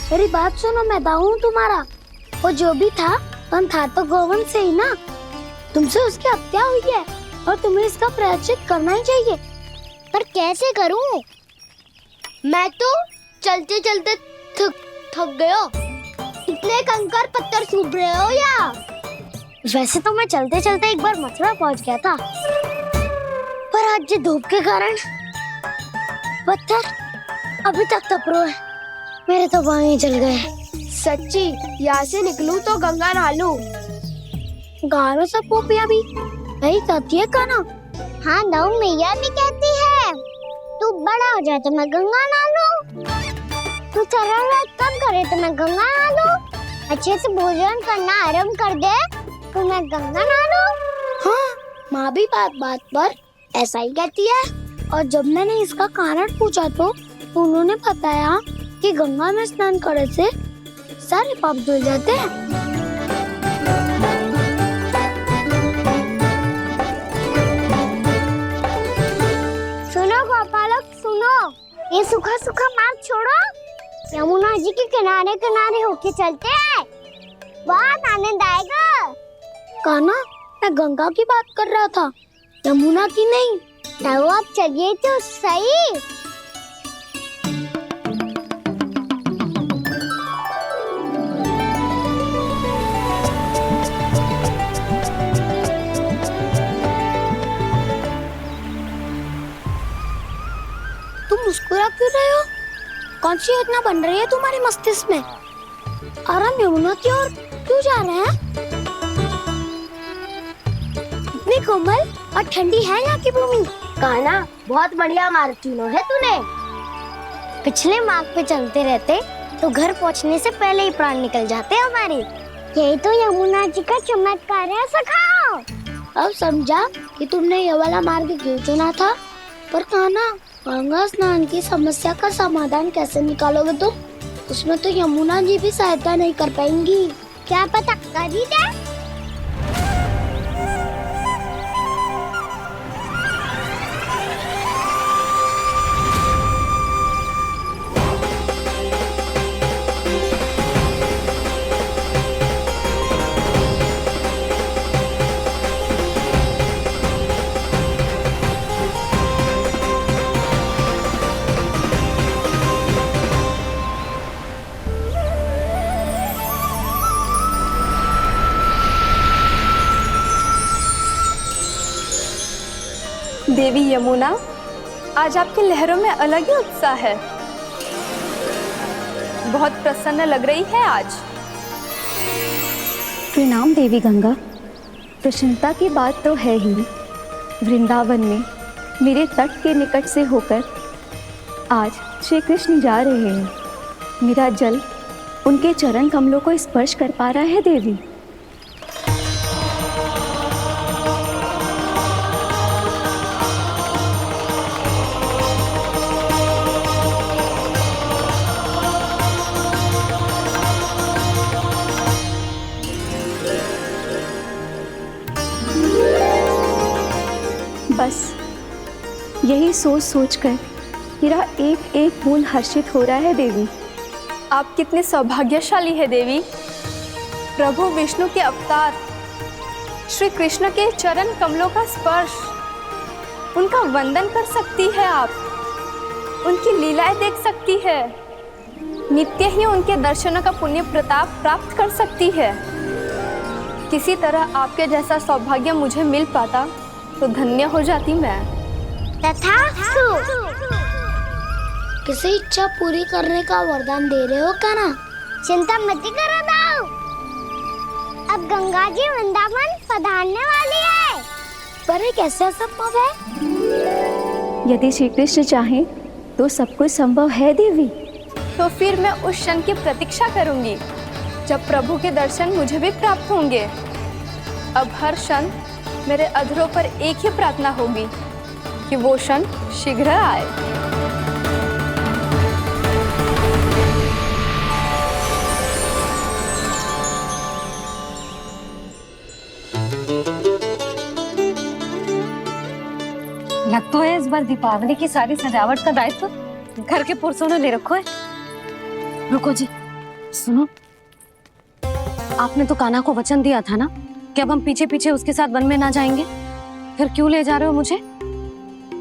मेरी बात सुनो, मैं दाऊ हूँ तुम्हारा। वो जो भी था तो गोवन से ही ना। तुमसे उसकी हत्या हुई है और तुम्हें इसका प्रायश्चित करना ही चाहिए। पर कैसे करूं? मैं तो चलते चलते थक गया। इतने कंकर पत्थर सूख रहे हो या? वैसे तो मैं चलते चलते एक बार मथुरा पहुंच गया था, पर आज ये धूप के कारण पत्थर अभी तक तप रहे हैं। मेरे तो पाँव ही जल गए। सच्ची, यहाँ से निकलूं तो गंगा नहा लूं। गाँव में सब पोपिया भी यही कहती है काना। हाँ, दाऊ मैया भी कहती है तू बड़ा हो जाए तो मैं गंगा नहा लूं, तू चरण कम करे तो मैं गंगा नहा लूं, अच्छे से भोजन करना आरंभ कर दे तो मैं गंगा नहा लूं। हाँ, माँ भी बात बात पर ऐसा ही कहती है। और जब मैंने इसका कारण पूछा तो उन्होंने बताया कि गंगा में स्नान करने से सारे पाप धुल जाते हैं। सुनो गोपालक, सुनो, ये सूखा सूखा मार्ग छोड़ो, यमुना जी के किनारे किनारे होके चलते हैं, बहुत आनंद आएगा। काना, मैं गंगा की बात कर रहा था, यमुना की नहीं। तो आप चलिए तो सही। तुम मुस्कुरा क्यों रहे हो? कौन सी योजना बन रही है तुम्हारे मस्तिष्क में? और हम यमुना की ओर क्यों जा रहे हैं? इतनी कोमल और ठंडी है यहाँ की भूमि। कान्हा, बहुत बढ़िया मार्ग चुना है तूने। पिछले मार्ग पे चलते रहते तो घर पहुँचने से पहले ही प्राण निकल जाते हमारे। यही तो यमुना जी का चमत्कार है सखाओ। अब समझा कि तुमने ये वाला मार्ग क्यों चुना था। पर कान्हा, गंगा स्नान की समस्या का समाधान कैसे निकालोगे तुम? उसमें तो यमुना जी भी सहायता नहीं कर पाएंगी। क्या पता कर ही दे। देवी यमुना, आज आपकी लहरों में अलग ही उत्साह है। बहुत प्रसन्न लग रही है आज। प्रणाम देवी गंगा। प्रसन्नता की बात तो है ही। वृंदावन में मेरे तट के निकट से होकर आज श्री कृष्ण जा रहे हैं। मेरा जल उनके चरण कमलों को स्पर्श कर पा रहा है देवी। बस यही सोच सोचकर मेरा एक एक फूल हर्षित हो रहा है देवी। आप कितने सौभाग्यशाली है देवी। प्रभु विष्णु के अवतार श्री कृष्ण के चरण कमलों का स्पर्श, उनका वंदन कर सकती है आप, उनकी लीलाएं देख सकती है, नित्य ही उनके दर्शनों का पुण्य प्रताप प्राप्त कर सकती है। किसी तरह आपके जैसा सौभाग्य मुझे मिल पाता तो धन्य हो जाती मैं। तथास्तु। किसी इच्छा पूरी करने का वरदान दे रहे हो कान्हा? चिंता मत करो दाऊ, अब गंगा जी वृंदावन पधारने वाली है। पर ये कैसे संभव है? यदि श्री कृष्ण चाहें तो सब कुछ संभव है देवी। तो फिर मैं उस क्षण की प्रतीक्षा करूंगी जब प्रभु के दर्शन मुझे भी प्राप्त होंगे। अब हर क्षण मेरे अधरों पर एक ही प्रार्थना होगी कि वो क्षण शीघ्र आए। लगता है इस बार दीपावली की सारी सजावट का दायित्व घर के पुरुषों ने ले रखा है। रुको जी, सुनो, आपने तो कान्हा को वचन दिया था ना कि अब हम पीछे पीछे उसके साथ वन में ना जाएंगे। फिर क्यों ले जा रहे हो मुझे?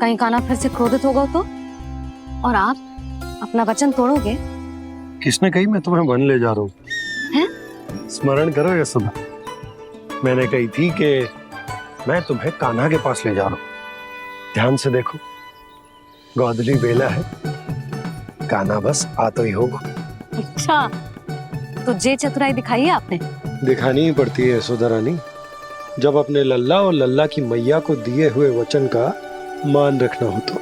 कहीं कान्हा फिर से क्रोधित होगा तो? और आप अपना वचन तोड़ोगे? किसने कही मैं तुम्हें वन ले जा रहा हूँ? स्मरण करो यशोदा, मैंने कही थी कि मैं तुम्हें कान्हा के पास ले जा रहा हूँ। ध्यान से देखो, गोदली बेला है, कान्हा बस आ तो ही होगा। अच्छा, तो जे चतुराई दिखाई है आपने? दिखानी ही पड़ती है यशोदा रानी, जब अपने लल्ला और लल्ला की मैया को दिए हुए वचन का मान रखना हो तो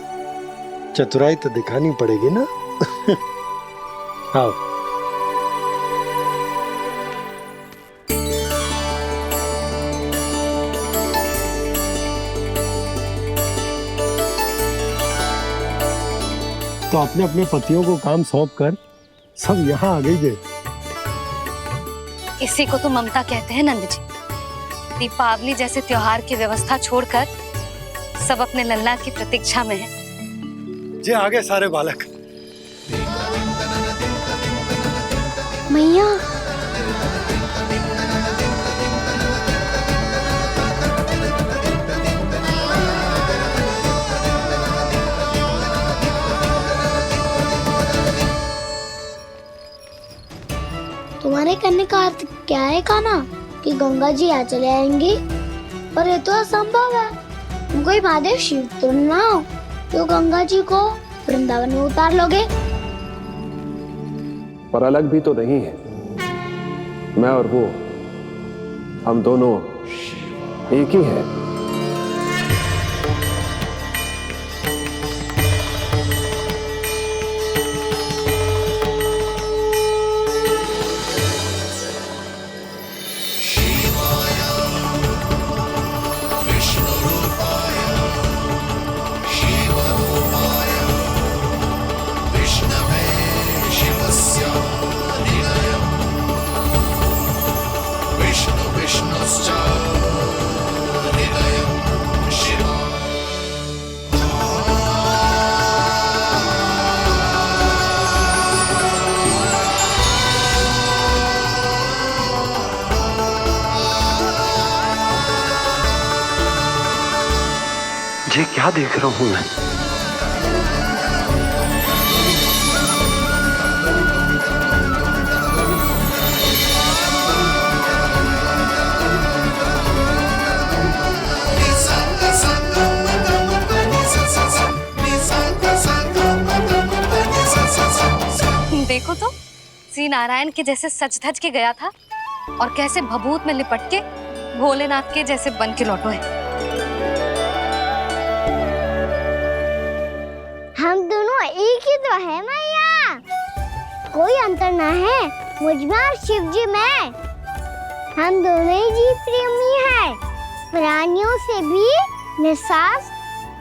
चतुराई तो दिखानी पड़ेगी ना। आओ। तो अपने अपने पतियों को काम सौंप कर सब यहाँ आ गई थे। इसी को तो ममता कहते हैं नंद जी। दीपावली जैसे त्योहार की व्यवस्था छोड़कर सब अपने लल्ला की प्रतीक्षा में हैं। जे आगे सारे बालक। मैया, तुम्हारे करने का अर्थ क्या है कान्हा? कि गंगा जी आ चले आएंगी? पर ये तो असंभव है। तुम कोई महादेव शिव तो ना हो तो गंगा जी को वृंदावन में उतार लोगे? पर अलग भी तो नहीं है। मैं और वो, हम दोनों एक ही हैं। ये क्या देख रहा हूँ मैं? देखो तो, श्री नारायण के जैसे सच धज के गया था और कैसे भभूत में लिपट के भोलेनाथ के जैसे बन के लौटो है। हम दोनों एक ही तो है मैया, कोई अंतर ना है मुझ में और शिव जी में। हम दोनों ही जीव प्रेमी हैं, प्राणियों से भी निस्वार्थ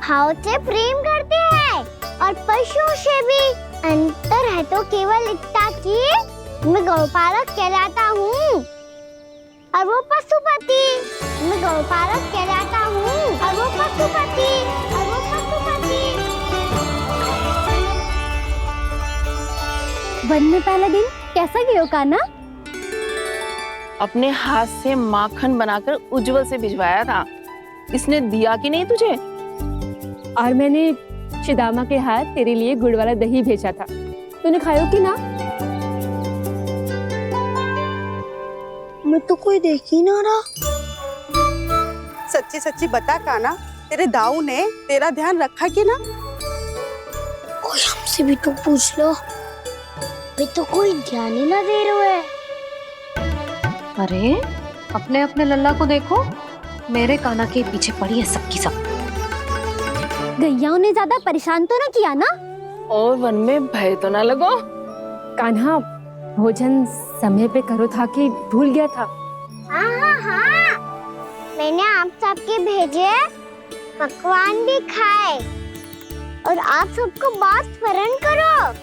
भाव से प्रेम करते हैं और पशुओं से भी। अंतर है तो केवल इतना कि मैं गौपालक कहलाता हूँ और वो पशुपति। मैं गौपालक कहलाता हूँ और वो पशुपति। वन में पहला दिन कैसा गया कान्हा? अपने हाथ से माखन बनाकर उज्जवल से भिजवाया था। इसने दिया कि नहीं तुझे? और मैंने शिदामा के हाथ तेरे लिए गुड़ वाला दही भेजा था, तूने खायो कि ना? मैं तो कोई देख ही ना रहा। सच्ची सच्ची बता कान्हा, तेरे दाऊ ने तेरा ध्यान रखा कि ना? कोई हमसे भी तो पूछ लो, वे तो कोई ध्यान ही ना दे रहे है। अरे अपने अपने लल्ला को देखो, मेरे कान्हा के पीछे पड़ी है सबकी सब। गैयाओं ने ज्यादा परेशान तो ना किया ना? और वन में भय तो ना लगो? कान्हा भोजन समय पे करो था कि भूल गया था? हाँ, मैंने आप सबके भेजे पकवान भी खाए और आप सबको बात स्मरण करो,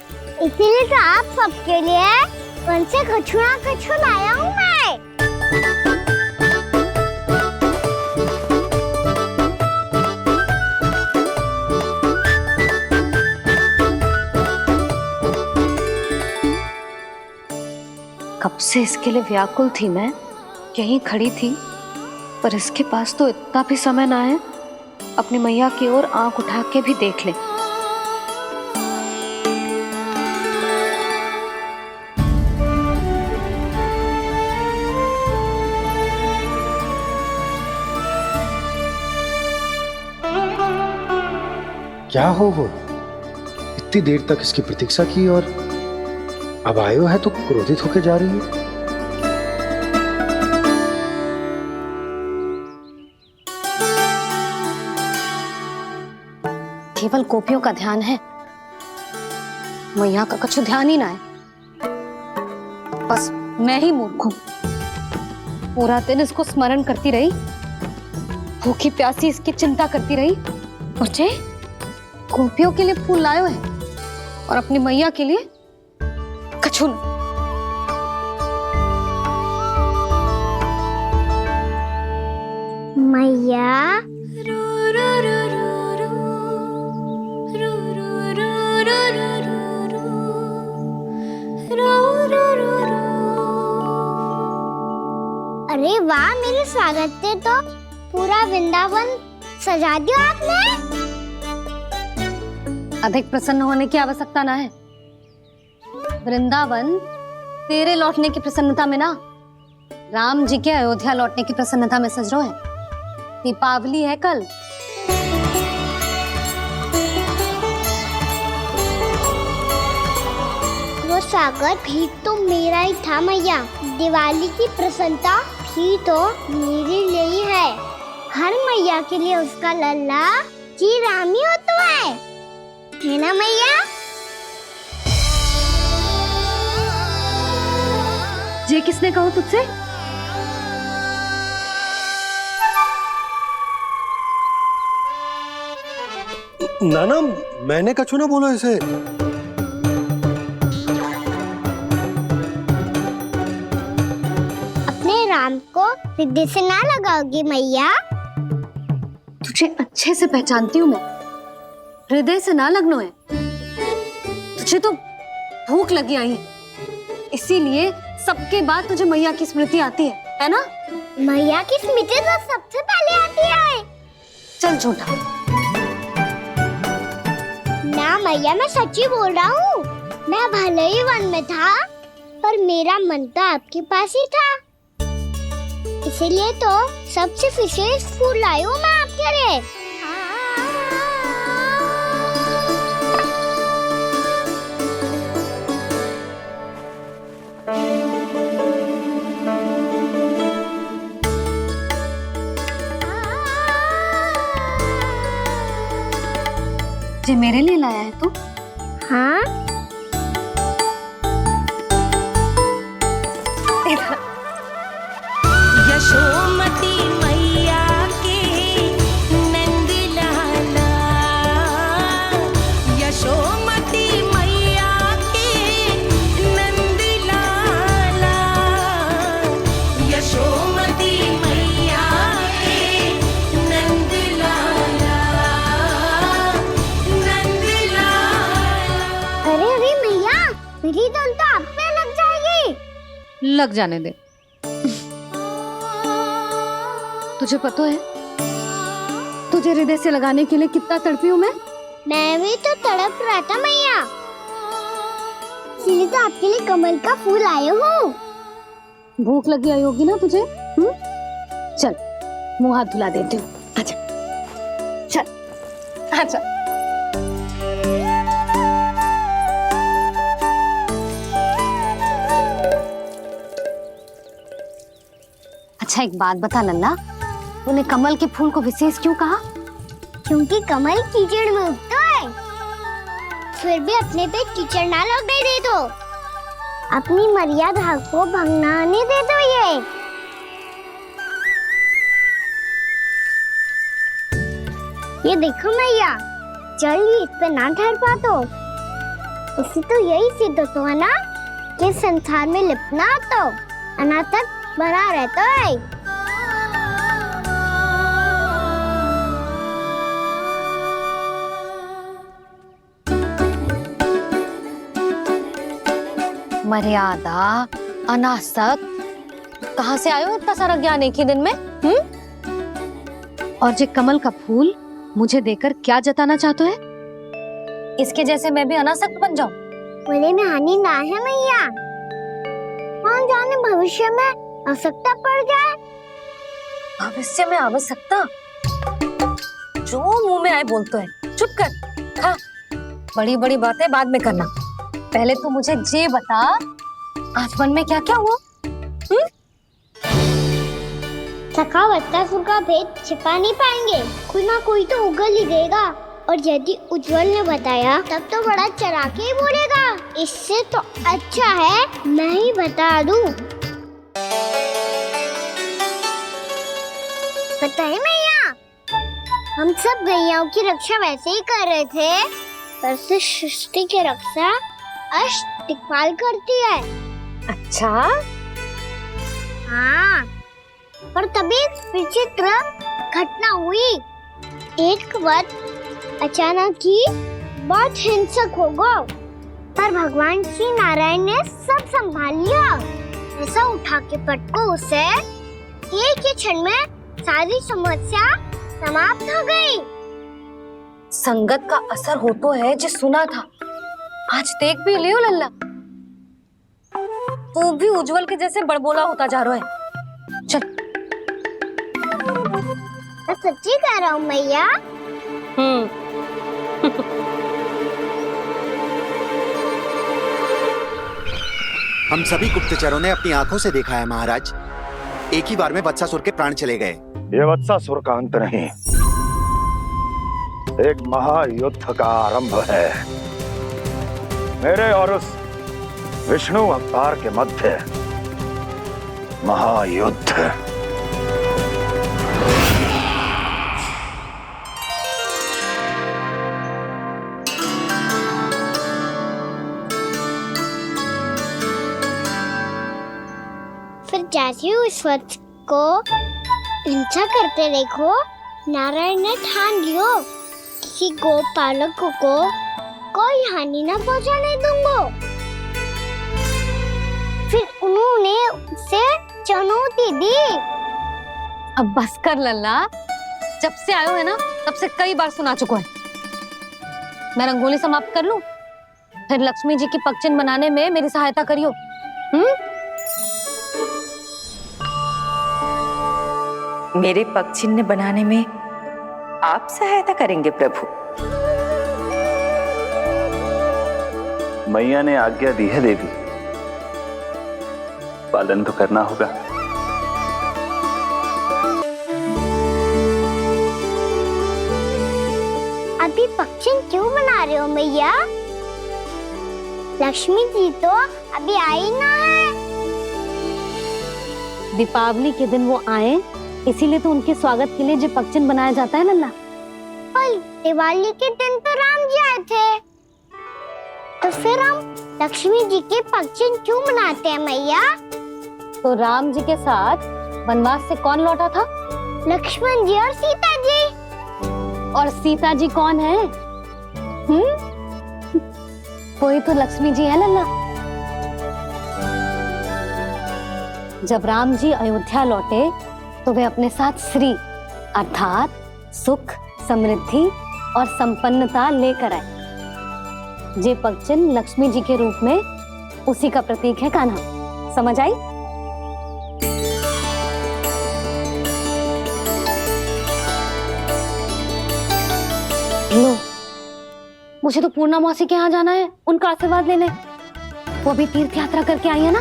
इसीलिए तो आप सबके लिए वन से कछुआ कछु लाया हूँ मैं। कब से इसके लिए व्याकुल थी मैं, यहीं खड़ी थी, पर इसके पास तो इतना भी समय ना है अपनी मैया की ओर आंख उठा के भी देख ले। क्या हो वो? इतनी देर तक इसकी प्रतीक्षा की और अब आयो है तो क्रोधित होकर जा रही है। केवल गोपियों का ध्यान है, मैया का कुछ ध्यान ही ना है। बस मैं ही मूर्ख हूं, पूरा दिन इसको स्मरण करती रही, भूखी प्यासी इसकी चिंता करती रही, और जे गोपियों के लिए फूल लायो है और अपनी मैया के लिए कछु न। मैया अरे वाह, मेरे स्वागत से तो पूरा वृंदावन सजा दिया आपने। अधिक प्रसन्न होने की आवश्यकता ना है। वृंदावन तेरे लौटने की प्रसन्नता में ना, राम जी के अयोध्या लौटने की प्रसन्नता में सज रहे हैं। दीपावली है कल। वो स्वागत भी तो मेरा ही था मैया। दिवाली की प्रसन्नता भी तो मेरे लिए ही है। हर मैया के लिए उसका लल्ला जी राम ही होता है ना मैया? ये किसने कहा तुझसे? नाना, मैंने कछु ना बोला इसे। अपने राम को हृदय से ना लगाओगी मैया? तुझे अच्छे से पहचानती हूँ मैं, हृदय से ना लगनो है। तुझे तो भूख लगी आई है, इसीलिए सबके बाद तुझे मैया की स्मृति आती है ना? मैया की स्मृति तो सबसे पहले आती है। चल झूठा। ना मैया, मैं सच्ची बोल रहा हूँ। मैं भले ही वन में था, पर मेरा मन तो आपके पास ही था। इसीलिए तो सबसे विशेष फूल लाई हूँ मैं आपके लिए। ये मेरे लिए लाया है तू? हाँ, यशोमती मैया के नंद लाला, यशोमती मैया के नंद लाला, यशोमती मैया के नंद लाला, नंद लाला। अरे अरे मैया, मेरी धुन तो आप पे लग जाएगी। लग जाने दे। तुझे पता है तुझे हृदय से लगाने के लिए कितना तड़पी हूँ मैं? मैं भी तो तड़प रहा था मैया, इसीलिए तो आपके लिए कमल का फूल आए हूँ। भूख लगी आई होगी ना तुझे? चल मुंह हाथ धुला देती हूँ। आजा, चल आजा। अच्छा एक बात बता लल्ला, तूने कमल के फूल को विशेष क्यों कहा? क्योंकि कमल कीचड़ में उगता है, फिर भी अपने पे कीचड़ ना लगने दे दो। अपनी मर्यादा को भंग ना आने दे दो। ये देखो मैया, जल ही इस पे ना ठहर पा तो इसी तो यही सिद्ध होता है ना कि संसार में लिपना तो अनाथक बना रहता है। मर्यादा, अनासक, कहाँ से आयो इतना सारा ज्ञान एक ही दिन में? और ये कमल का फूल मुझे देकर क्या जताना चाहते है? इसके जैसे मैं भी अनासक्त बन जाऊं? बोले में हानि ना है मैया, कौन जाने भविष्य में आवश्यकता पड़ जाए। भविष्य में आवश्यकता? जो मुंह में आए बोलते हैं, चुप कर। हाँ, बड़ी बड़ी बातें बाद में करना, पहले तू मुझे ये बता आज मन में क्या क्या हुआ? सखा बत्तासुर का भेद छिपा नहीं पाएंगे, कोई ना कोई तो उगल ही देगा। और यदि उज्जवल ने बताया तब तो बड़ा चला के ही बोलेगा। इससे तो अच्छा है मैं ही बता दूं। पता है मैया, हम सब गैयाओं की रक्षा वैसे ही कर रहे थे, पर से सृष्टि की रक्षा अष्टदिक्पाल करती है। अच्छा, हाँ, पर तभी विचित्र घटना हुई। एक वक्त अचानक ही बहुत हिंसक हो गया, पर भगवान श्री नारायण ने सब संभाल लिया। ऐसा उठा के पटको उसे, एक ही क्षण में सारी समस्या समाप्त हो गई। संगत का असर हो तो है जो सुना था, आज देख भी लियो लल्ला, तू भी उज्जवल के जैसे बड़बोला होता जा रहा है। चल। मैं सच्ची कह रहा हूँ मैया। हम सभी गुप्तचरों ने अपनी आंखों से देखा है महाराज, एक ही बार में वत्सासुर के प्राण चले गए। ये वत्सासुर का अंत नहीं, एक महायुद्ध का आरंभ है। मेरे और उस विष्णु अवतार के मध्य महायुद्ध। फिर जैसे ही उस वक्त को हिंसा करते देखो, नारायण ने ठान लियो किसी गोपालक को कोई हानि न पहुंचाने दूंगा। फिर उन्होंने उसे चुनौती दी। अब बस कर लल्ला, जब से आयो है ना तब से कई बार सुना चुका है। मैं रंगोली समाप्त कर लूं, फिर लक्ष्मी जी की पगचिन बनाने में मेरी सहायता करियो। मेरे पगचिन्ह बनाने में आप सहायता करेंगे प्रभु? मैया ने आज्ञा दी है देवी, पालन तो करना होगा। अभी पक्षी क्यों बना रहे हो मैया? लक्ष्मी जी तो अभी आई ना है। दीपावली के दिन वो आए, इसीलिए तो उनके स्वागत के लिए जो पगचिन बनाया जाता है लल्ला। पर दिवाली के दिन तो राम जी आए थे, तो फिर हम लक्ष्मी जी के पगचिन क्यों बनाते हैं मैया? तो राम जी के साथ वनवास से कौन लौटा था? लक्ष्मण जी और सीता जी। और सीता जी कौन है? कोई तो लक्ष्मी जी है लल्ला। जब राम जी अयोध्या लौटे तो वे अपने साथ श्री अर्थात सुख, समृद्धि और संपन्नता लेकर आए। जे पगचिन लक्ष्मी जी के रूप में उसी का प्रतीक है कान्हा। समझ आई? लो, मुझे तो पूर्णा मौसी के यहाँ जाना है, उनका आशीर्वाद लेने। वो भी तीर्थ यात्रा करके आई है ना।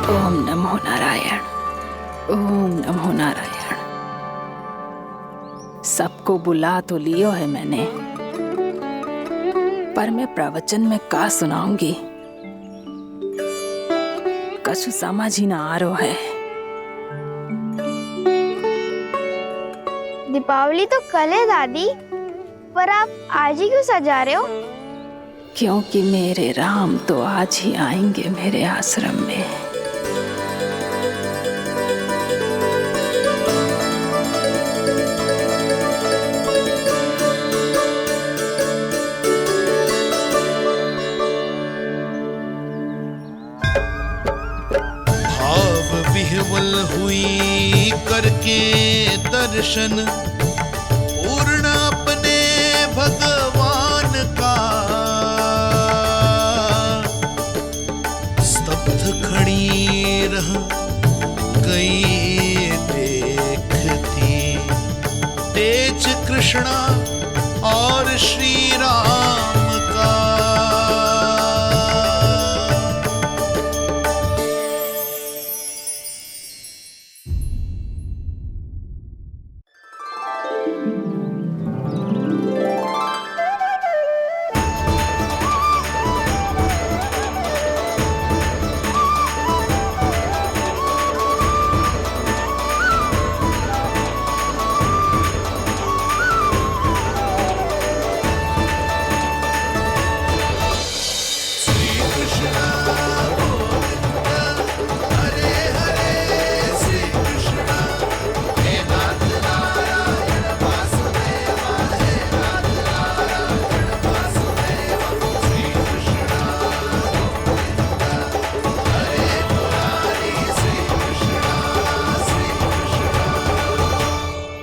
ओम नमो नारायण, ओम नमो नारायण। सबको बुला तो लियो है मैंने, पर मैं प्रवचन में का सुनाऊंगी, कछु समझ ही ना आ रहा है। दीपावली तो कल है दादी, पर आप आज ही क्यों सजा रहे हो? क्योंकि मेरे राम तो आज ही आएंगे मेरे आश्रम में। भाव विह्वल हुई करके दर्शन पूर्ण अपने भगवान का, स्तब्ध खड़ी रह गई देखती तेज कृष्णा और श्री राम का।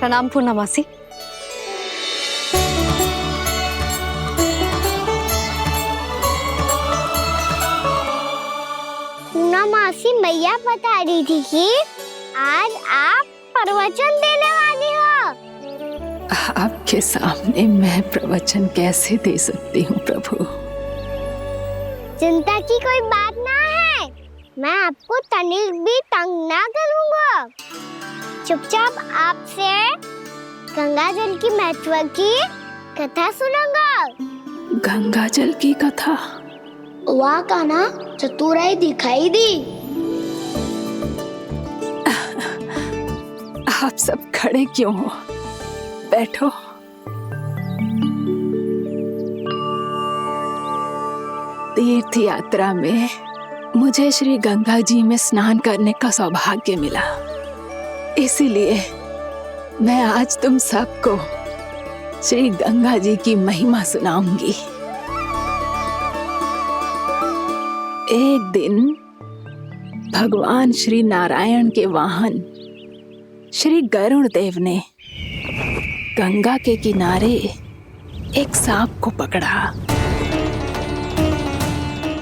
प्रणाम पूर्णमासी। पूर्णमासी मैया बता रही थी कि आज आप प्रवचन देने वाली हो। आपके सामने मैं प्रवचन कैसे दे सकती हूँ प्रभु? चिंता की कोई बात ना है, मैं आपको तनिक भी तंग ना करूँगा। चुपचाप आपसे गंगा जल की महत्व की कथा सुनूंगा। गंगा जल की कथा? वाह कान्हा, चतुराई दिखाई दी। आप सब खड़े क्यों हो? बैठो। तीर्थ यात्रा में मुझे श्री गंगा जी में स्नान करने का सौभाग्य मिला, इसीलिए मैं आज तुम सबको श्री गंगा जी की महिमा सुनाऊंगी। एक दिन भगवान श्री नारायण के वाहन श्री गरुड़ देव ने गंगा के किनारे एक सांप को पकड़ा,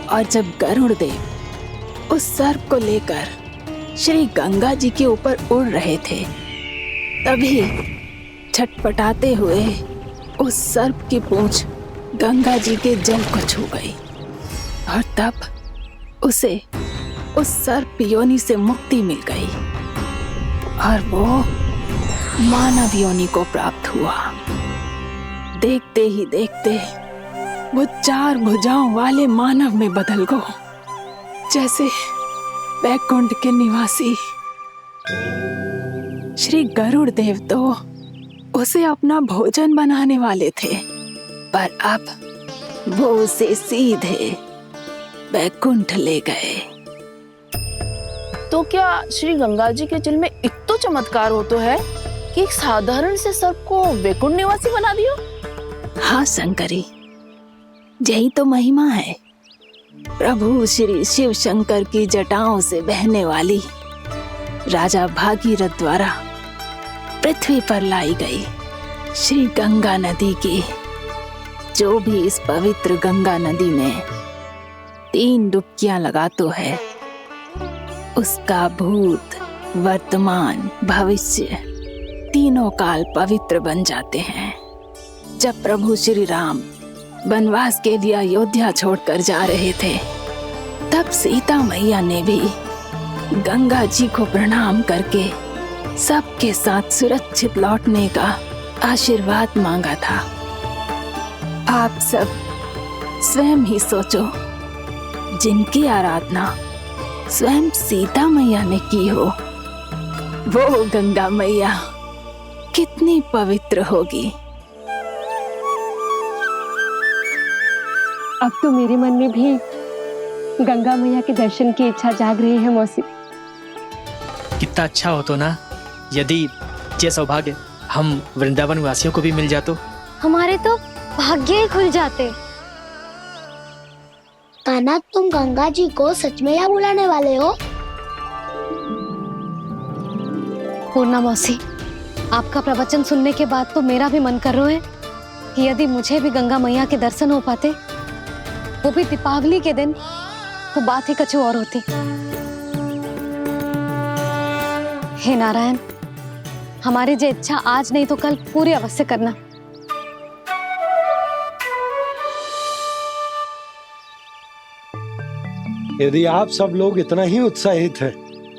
और जब गरुड़ देव उस सर्प को लेकर श्री गंगा जी के ऊपर उड़ रहे थे, तभी छटपटाते हुए उस सर्प की पूंछ गंगा जी के जल को छू गई, और तब उसे उस सर्प योनि से मुक्ति मिल गई और वो मानव योनि को प्राप्त हुआ। देखते ही देखते वो 4 भुजाओं वाले मानव में बदल गो, जैसे वैकुंठ के निवासी। श्री गरुड़ देव तो उसे अपना भोजन बनाने वाले थे, पर अब वो उसे सीधे वैकुंठ ले गए। तो क्या श्री गंगा जी के जल में इतना चमत्कार हो तो है कि एक साधारण से सर्प को वैकुंठ निवासी बना दियो? हाँ शंकरी, यही तो महिमा है। प्रभु श्री शिव शंकर की जटाओं से बहने वाली राजा भागीरथ द्वारा पृथ्वी पर लाई गई श्री गंगा नदी की, जो भी इस पवित्र गंगा नदी में 3 डुबकियां लगातो है, उसका भूत, वर्तमान, भविष्य तीनों काल पवित्र बन जाते हैं। जब प्रभु श्री राम वनवास के लिए अयोध्या छोड़कर जा रहे थे, तब सीता मैया ने भी गंगा जी को प्रणाम करके सबके साथ सुरक्षित लौटने का आशीर्वाद मांगा था। आप सब स्वयं ही सोचो, जिनकी आराधना स्वयं सीता मैया ने की हो, वो गंगा मैया कितनी पवित्र होगी। अब तो मेरे मन में भी गंगा मैया के दर्शन की इच्छा जाग रही है मौसी। कितना अच्छा हो तो ना यदि ये सौभाग्य हम वृंदावन वासियों को भी मिल जातो। हमारे तो भाग्य ही खुल जाते। कान्हा, तुम गंगा जी को सच में यहाँ बुलाने वाले हो? पूर्णा मौसी, आपका प्रवचन सुनने के बाद तो मेरा भी मन कर रहा है कि यदि मुझे भी गंगा मैया के दर्शन हो पाते, वो भी दीपावली के दिन, तो बात ही कुछ और होती। हे नारायण, हमारी जो इच्छा आज नहीं तो कल पूरी अवश्य करना। यदि आप सब लोग इतना ही उत्साहित हैं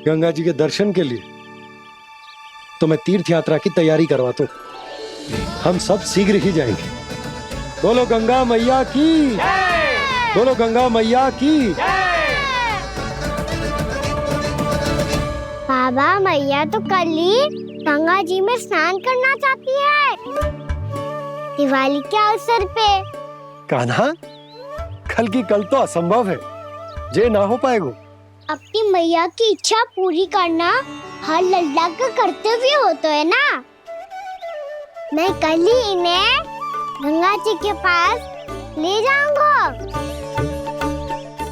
गंगा जी के दर्शन के लिए, तो मैं तीर्थ यात्रा की तैयारी करवाता हूँ। हम सब शीघ्र ही जाएंगे। बोलो गंगा मैया की, बोलो गंगा मैया की। बाबा, मैया तो कल ही गंगा जी में स्नान करना चाहती है, दिवाली के अवसर पे। कान्हा, कल की कल तो असंभव है, जे ना हो पाएगा। अपनी मैया की इच्छा पूरी करना हर लल्ला का कर्तव्य होता है ना। मैं कल ही इन्हें गंगा जी के पास ले जाऊंगा।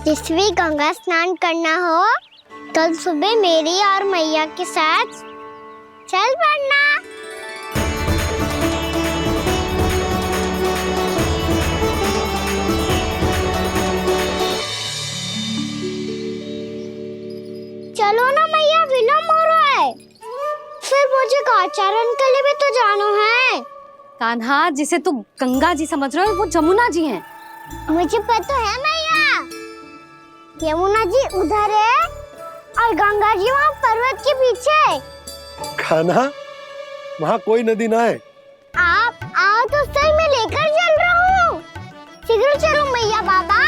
जिस भी गंगा स्नान करना हो, कल सुबह मेरी और मैया के साथ चल पड़ना। चलो ना मैया, विलम्ब हो रहा है। फिर मुझे काचारण के लिए भी तो जाना है। कान्हा, जिसे तू गंगा जी समझ रहे हो, वो जमुना जी हैं। मुझे पता है मैया, यमुना जी उधर है और गंगा जी वहाँ पर्वत के पीछे। कान्हा, वहाँ कोई नदी ना है। आप आओ तो सही, मैं लेकर चल रहा हूँ। शीघ्र चलो मैया। बाबा,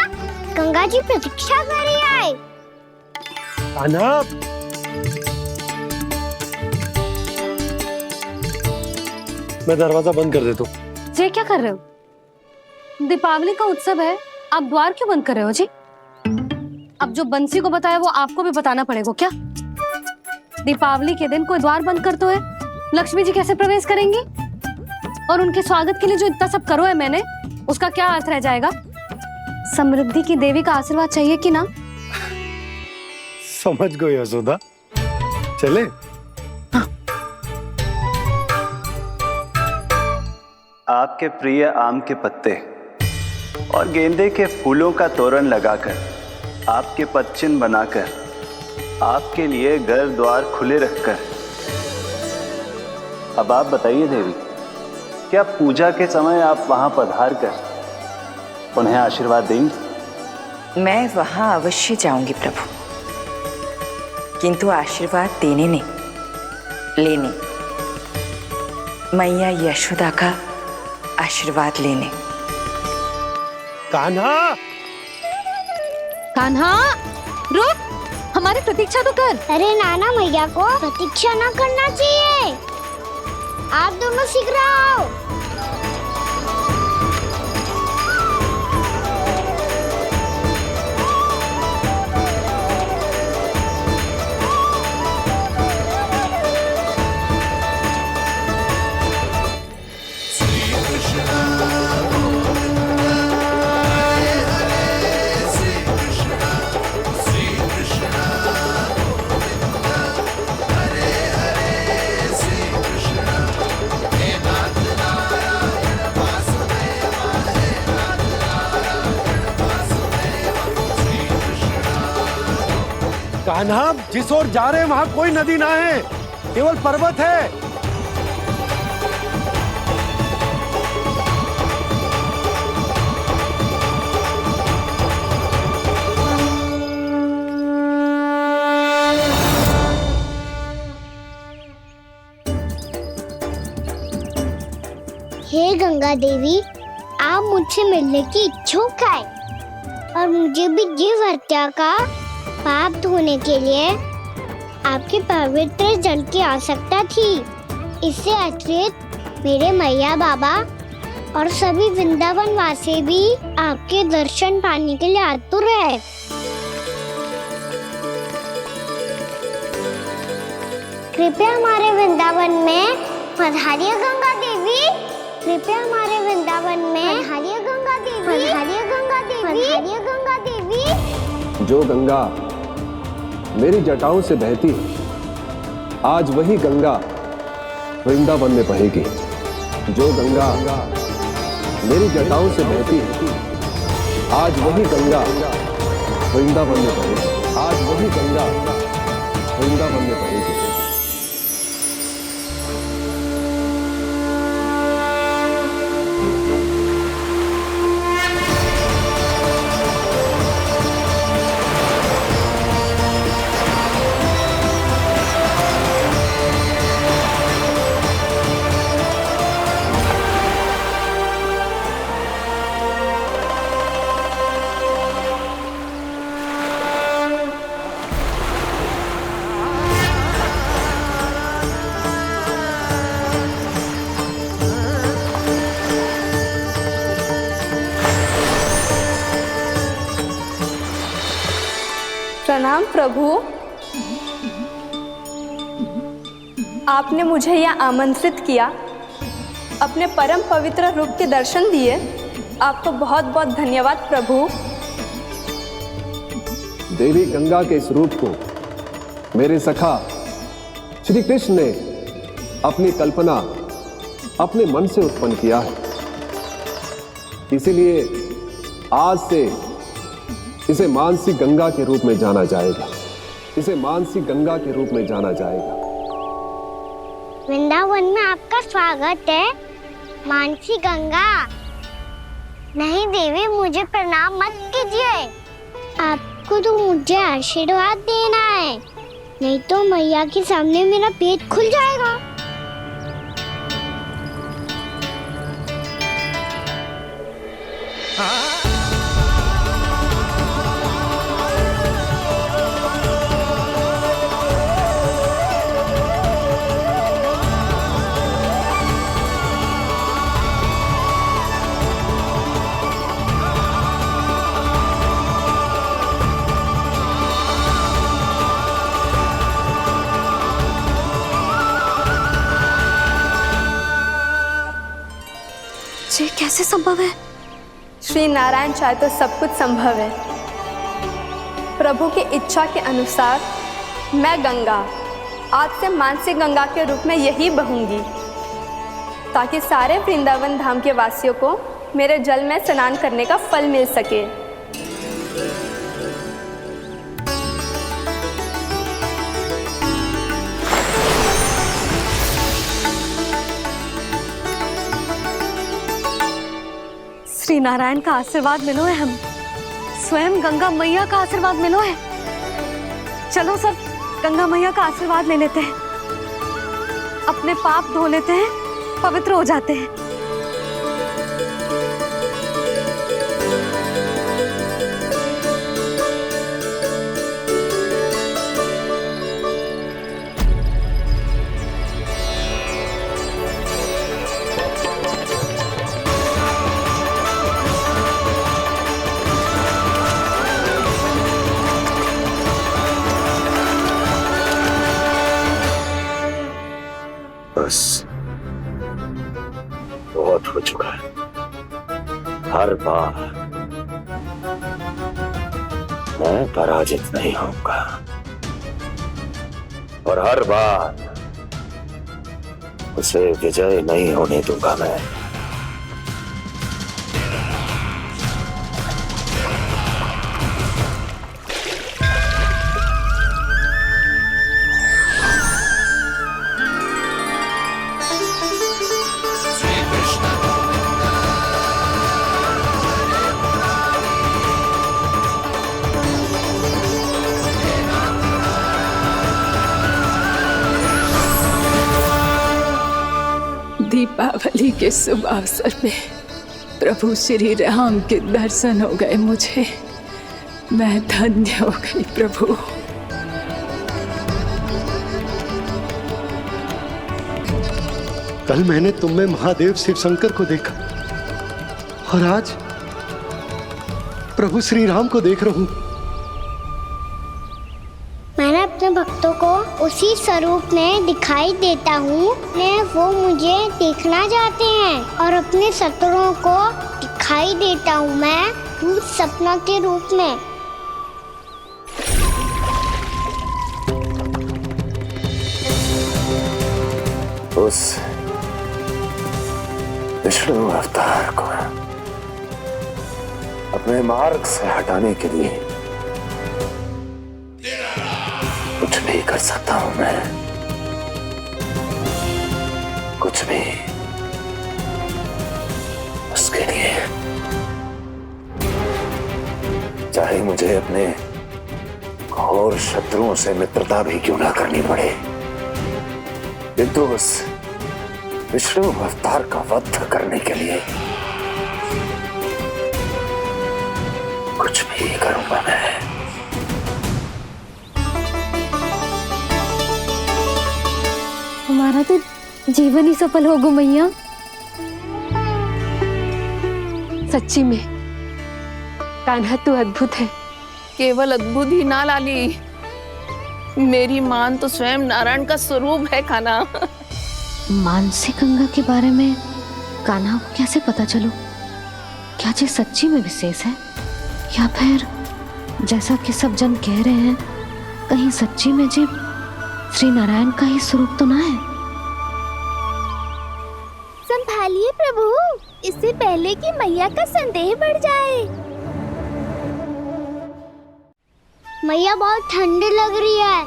गंगा जी प्रतीक्षा कर रही है। कान्हा, मैं दरवाजा बंद कर देता हूँ। जी क्या कर रहे हो? दीपावली का उत्सव है, आप द्वार क्यों बंद कर रहे हो जी? अब जो बंसी को बताया वो आपको भी बताना पड़ेगा क्या? दीपावली के दिन कोई द्वार बंद कर तो है, लक्ष्मी जी कैसे प्रवेश करेंगी? और उनके स्वागत के लिए जो इतना सब करो है मैंने, उसका क्या अर्थ रह जाएगा? समृद्धि की देवी का आशीर्वाद चाहिए कि ना? समझ गई यशोदा, चले। आपके प्रिय आम के पत्ते और गेंदे के फूलों का तोरण लगाकर, आपके पदचिन्ह बनाकर, आपके लिए घर द्वार खुले रखकर, अब आप बताइए देवी, क्या पूजा के समय आप वहां पधार कर उन्हें आशीर्वाद देंगी? मैं वहां अवश्य जाऊंगी प्रभु, किंतु आशीर्वाद देने नहीं, लेने, मैया यशोदा का आशीर्वाद लेने। कान्हा, कान्हा, रुक, हमारी प्रतीक्षा तो कर। अरे नाना, मैया को प्रतीक्षा ना करना चाहिए। आप दोनों शीघ्र आओ। कान्हा, जिस ओर जा रहे हैं वहां कोई नदी ना है, केवल पर्वत है। हे गंगा देवी, आप मुझसे मिलने की इच्छुक है और मुझे भी जीव हत्या का पाप धोने के लिए आपके पवित्र जल की आवश्यकता थी। इससे अतिरिक्त मेरे मैया बाबा और सभी वृंदावन वासी भी आपके दर्शन पाने के लिए आतुर है। कृपया हमारे वृंदावन में पधारिए गंगा देवी। कृपया हमारे वृंदावन में पधारिए गंगा देवी। पधारिए गंगा देवी। पधारिए गंगा देवी। जो गंगा मेरी जटाओं से बहती है, आज वही गंगा वृंदावन में बहेगी। जो गंगा मेरी जटाओं से बहती है, आज वही गंगा वृंदावन में बहेगी। आज वही गंगा वृंदावन में बहेगी। प्रणाम प्रभु। आपने मुझे यह आमंत्रित किया, अपने परम पवित्र रूप के दर्शन दिए। आपको बहुत बहुत धन्यवाद प्रभु। देवी गंगा के इस रूप को मेरे सखा श्री कृष्ण ने अपनी कल्पना अपने मन से उत्पन्न किया है। इसीलिए आज से इसे मानसी गंगा के रूप में जाना जाएगा। इसे मानसी गंगा के रूप में जाना जाएगा। वृंदावन में आपका स्वागत है मानसी गंगा। नहीं देवी, मुझे प्रणाम मत कीजिए। आपको तो मुझे आशीर्वाद देना है, नहीं तो मैया के सामने मेरा पेट खुल जाएगा। ये कैसे संभव है? श्री नारायण चाहे तो सब कुछ संभव है। प्रभु की इच्छा के अनुसार मैं गंगा आज से मानसी गंगा के रूप में यही बहूंगी, ताकि सारे वृंदावन धाम के वासियों को मेरे जल में स्नान करने का फल मिल सके। श्री नारायण का आशीर्वाद मिलो है, हम स्वयं गंगा मैया का आशीर्वाद मिलो है। चलो सब गंगा मैया का आशीर्वाद ले लेते हैं, अपने पाप धो लेते हैं, पवित्र हो जाते हैं। बस बहुत हो चुका है। हर बार मैं पराजित नहीं होऊंगा और हर बार उसे विजय नहीं होने दूंगा मैं। दीपावली के शुभ अवसर पे प्रभु श्री राम के दर्शन हो गए मुझे। मैं धन्य हो गई प्रभु। कल मैंने तुम में महादेव शिव शंकर को देखा। और आज प्रभु श्री राम को देख रहा हूं। मैंने अपने भक्तों को उसी स्वरूप में दिखाई देता हूँ वो मुझे देखना चाहते हैं, और अपने शत्रुओं को दिखाई देता हूँ मैं भूत सपना के रूप में। उस विष्णु अवतार को अपने मार्ग से हटाने के लिए कुछ भी कर सकता हूं मैं, कुछ भी। उसके लिए चाहे मुझे अपने घोर शत्रुओं से मित्रता भी क्यों ना करनी पड़े, किंतु उस विष्णु अवतार का वध करने के लिए कुछ भी करूंगा मैं। हमारा तो जीवन ही सफल होगा मैया। सच्ची में कान्हा तू अद्भुत है। केवल अद्भुत ही ना लाली, मेरी मान तो स्वयं नारायण का स्वरूप है कान्हा। मानसी गंगा के बारे में कान्हा को कैसे पता चलो? क्या ये सच्ची में विशेष है, या फिर जैसा कि सब जन कह रहे हैं कहीं सच्ची में जी श्री नारायण का ही स्वरूप तो ना है? संभालिए प्रभु, इससे पहले कि मैया का संदेह बढ़ जाए। मैया बहुत ठंडी लग रही है,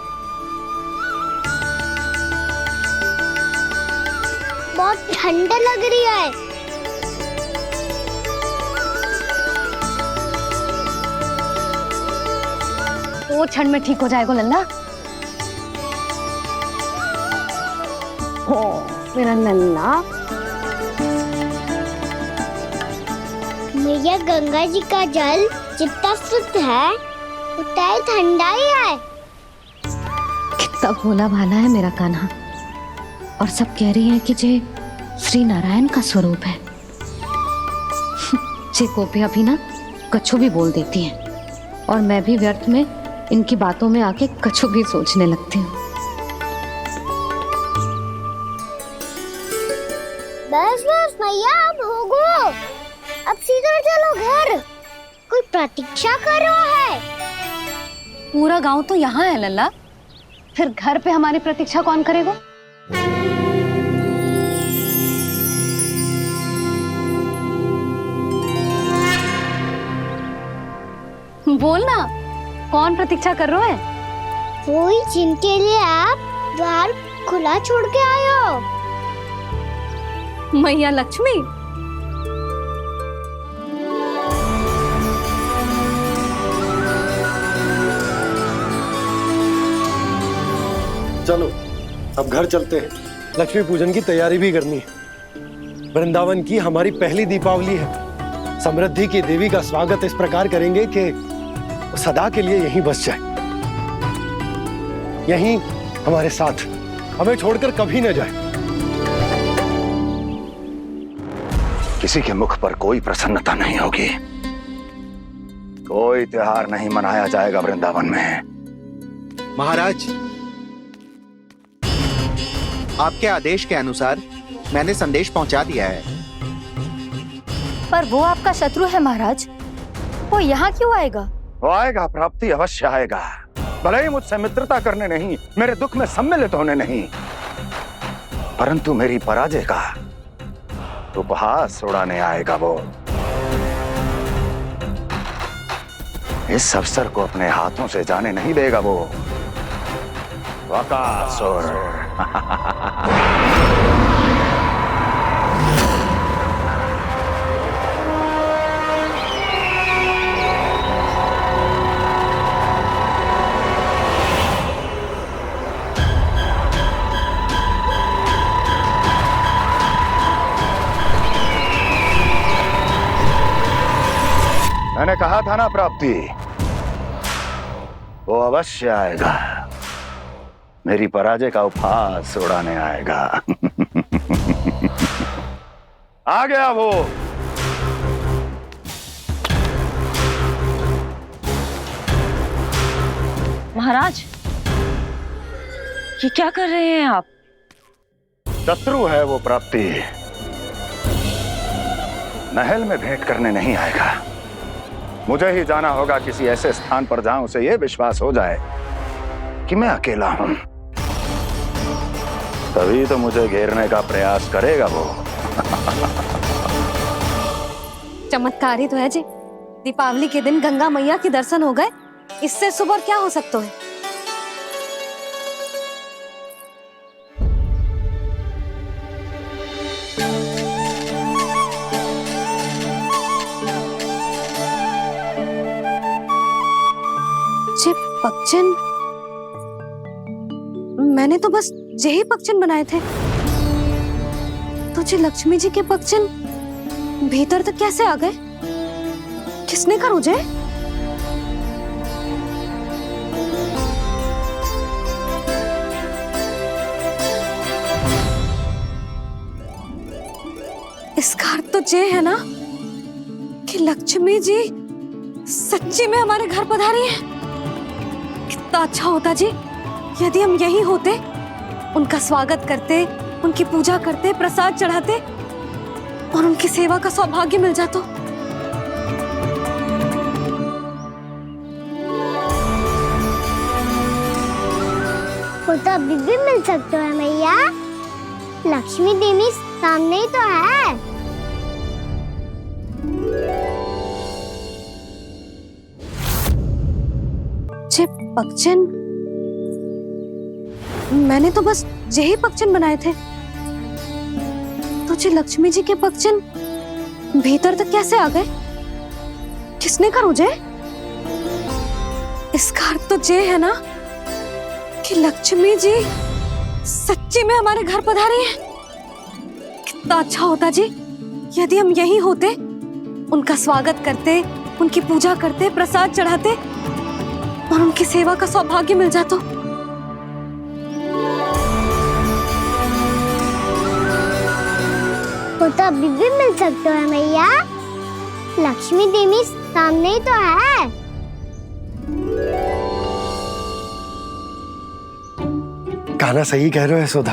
बहुत ठंड लग रही है। वो ठंड में ठीक हो जाएगा लल्ला। हो मेरा लल्ला। मैया गंगा जी का जल जितना शुद्ध है उतना ही ठंडा ही है। कितना भोला भाला है मेरा कान्हा, और सब कह रही हैं कि ये श्री नारायण का स्वरूप है। ये गोपियां भी ना कछु भी बोल देती हैं, और मैं भी व्यर्थ में इनकी बातों में आके कछु भी सोचने लगती हूँ। बस बस मैया, अब होगो, अब सीधा चलो घर। कोई प्रतीक्षा कर रहा है। पूरा गांव तो यहाँ है लल्ला, फिर घर पे हमारी प्रतीक्षा कौन करेगा? बोल ना, कौन प्रतीक्षा कर रहा है? वही जिनके लिए आप द्वार खुला छोड़ के आए हो। मैया लक्ष्मी। चलो अब घर चलते हैं, लक्ष्मी पूजन की तैयारी भी करनी है। वृंदावन की हमारी पहली दीपावली है। समृद्धि की देवी का स्वागत इस प्रकार करेंगे कि वो सदा के लिए यहीं बस जाए, यहीं हमारे साथ, हमें छोड़कर कभी न जाए। किसी के मुख पर कोई प्रसन्नता नहीं होगी, कोई त्योहार नहीं मनाया जाएगा वृंदावन में। महाराज, आपके आदेश के अनुसार मैंने संदेश पहुंचा दिया है। पर वो आपका शत्रु है महाराज, वो यहाँ क्यों आएगा? वो आएगा, प्राप्ति अवश्य आएगा। भले ही मुझसे मित्रता करने नहीं, मेरे दुख में सम्मिलित होने नहीं, परंतु मेरी पराजय का उपहास उड़ाने आएगा वो। इस अवसर को अपने हाथों से जाने नहीं देगा वो। वकासुर। मैंने कहा था ना प्राप्ति, वो अवश्य आएगा, मेरी पराजय का उपहास उड़ाने आएगा। आ गया वो। महाराज, ये क्या कर रहे हैं आप? शत्रु है वो प्राप्ति, महल में भेंट करने नहीं आएगा। मुझे ही जाना होगा किसी ऐसे स्थान पर जहां उसे यह विश्वास हो जाए कि मैं अकेला हूं, तभी तो मुझे घेरने का प्रयास करेगा वो। चमत्कार ही तो है जी, दीपावली के दिन गंगा मैया के दर्शन हो गए, इससे शुभ और क्या हो सकता है। जे पक्षन, मैंने तो बस यही पक्षन बनाए थे, तो जे लक्ष्मी जी के पक्षन भीतर तक कैसे आ गए? किसने करो जे? इसका अर्थ तो ये है ना कि लक्ष्मी जी सच्ची में हमारे घर पधारी है। कितना अच्छा होता जी यदि हम यही होते, उनका स्वागत करते, उनकी पूजा करते, प्रसाद चढ़ाते और उनकी सेवा का सौभाग्य मिल जाता। वो तो अभी भी मिल सकते हैं मैया, लक्ष्मी देवी सामने ही तो है। जे पक्षन, मैंने तो बस यही पक्षन बनाए थे, तो जे लक्ष्मी जी के पक्षन भीतर तक कैसे आ गए? किसने करो जे? इसका अर्थ तो ये है ना कि लक्ष्मी जी सच्ची में हमारे घर पधारी है। कितना अच्छा होता जी यदि हम यही होते, उनका स्वागत करते, उनकी पूजा करते, प्रसाद चढ़ाते और उनकी सेवा का सौभाग्य मिल जाता। वो तो अभी भी मिल सकते हैं मैया, लक्ष्मी देवी सामने ही तो है। कान्हा सही कह रहे हो यशोदा,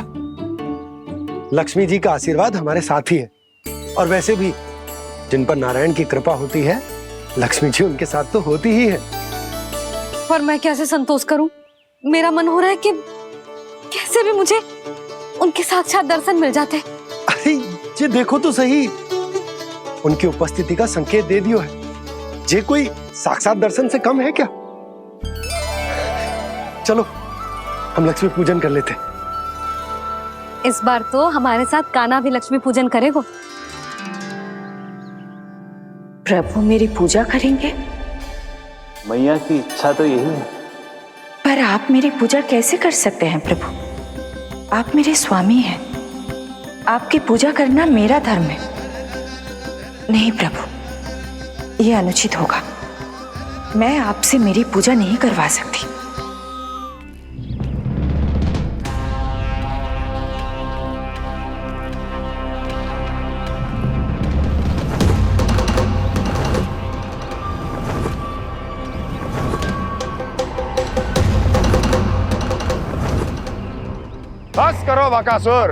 लक्ष्मी जी का आशीर्वाद हमारे साथ ही है, और वैसे भी जिन पर नारायण की कृपा होती है, लक्ष्मी जी उनके साथ तो होती ही है। पर मैं कैसे संतोष करूं? मेरा मन हो रहा है कि कैसे भी मुझे उनके साक्षात दर्शन मिल जाते। अरे ये देखो तो सही, उनकी उपस्थिति का संकेत दे दियो है। ये कोई साक्षात दर्शन से कम है क्या? चलो हम लक्ष्मी पूजन कर लेते। इस बार तो हमारे साथ कान्हा भी लक्ष्मी पूजन करेगा। प्रभु मेरी पूजा करेंगे? मैया की इच्छा तो यही है। पर आप मेरी पूजा कैसे कर सकते हैं प्रभु? आप मेरे स्वामी हैं, आपकी पूजा करना मेरा धर्म है। नहीं प्रभु, यह अनुचित होगा। मैं आपसे मेरी पूजा नहीं करवा सकती। बस करो बकासुर,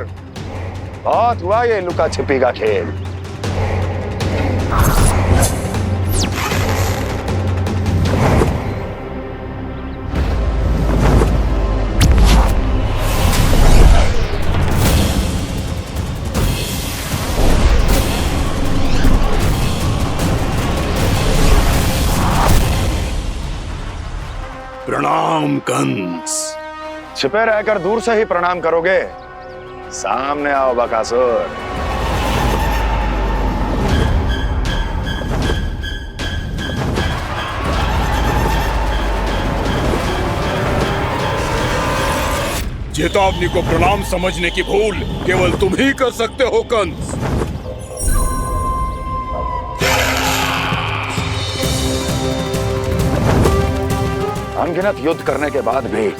बहुत हुआ ये लुका छिपी का खेल। प्रणाम कंस। छिपे रहकर दूर से ही प्रणाम करोगे? सामने आओ बकासुर। चेतावनी को प्रणाम समझने की भूल केवल तुम ही कर सकते हो कंस। अनगिनत युद्ध करने के बाद भी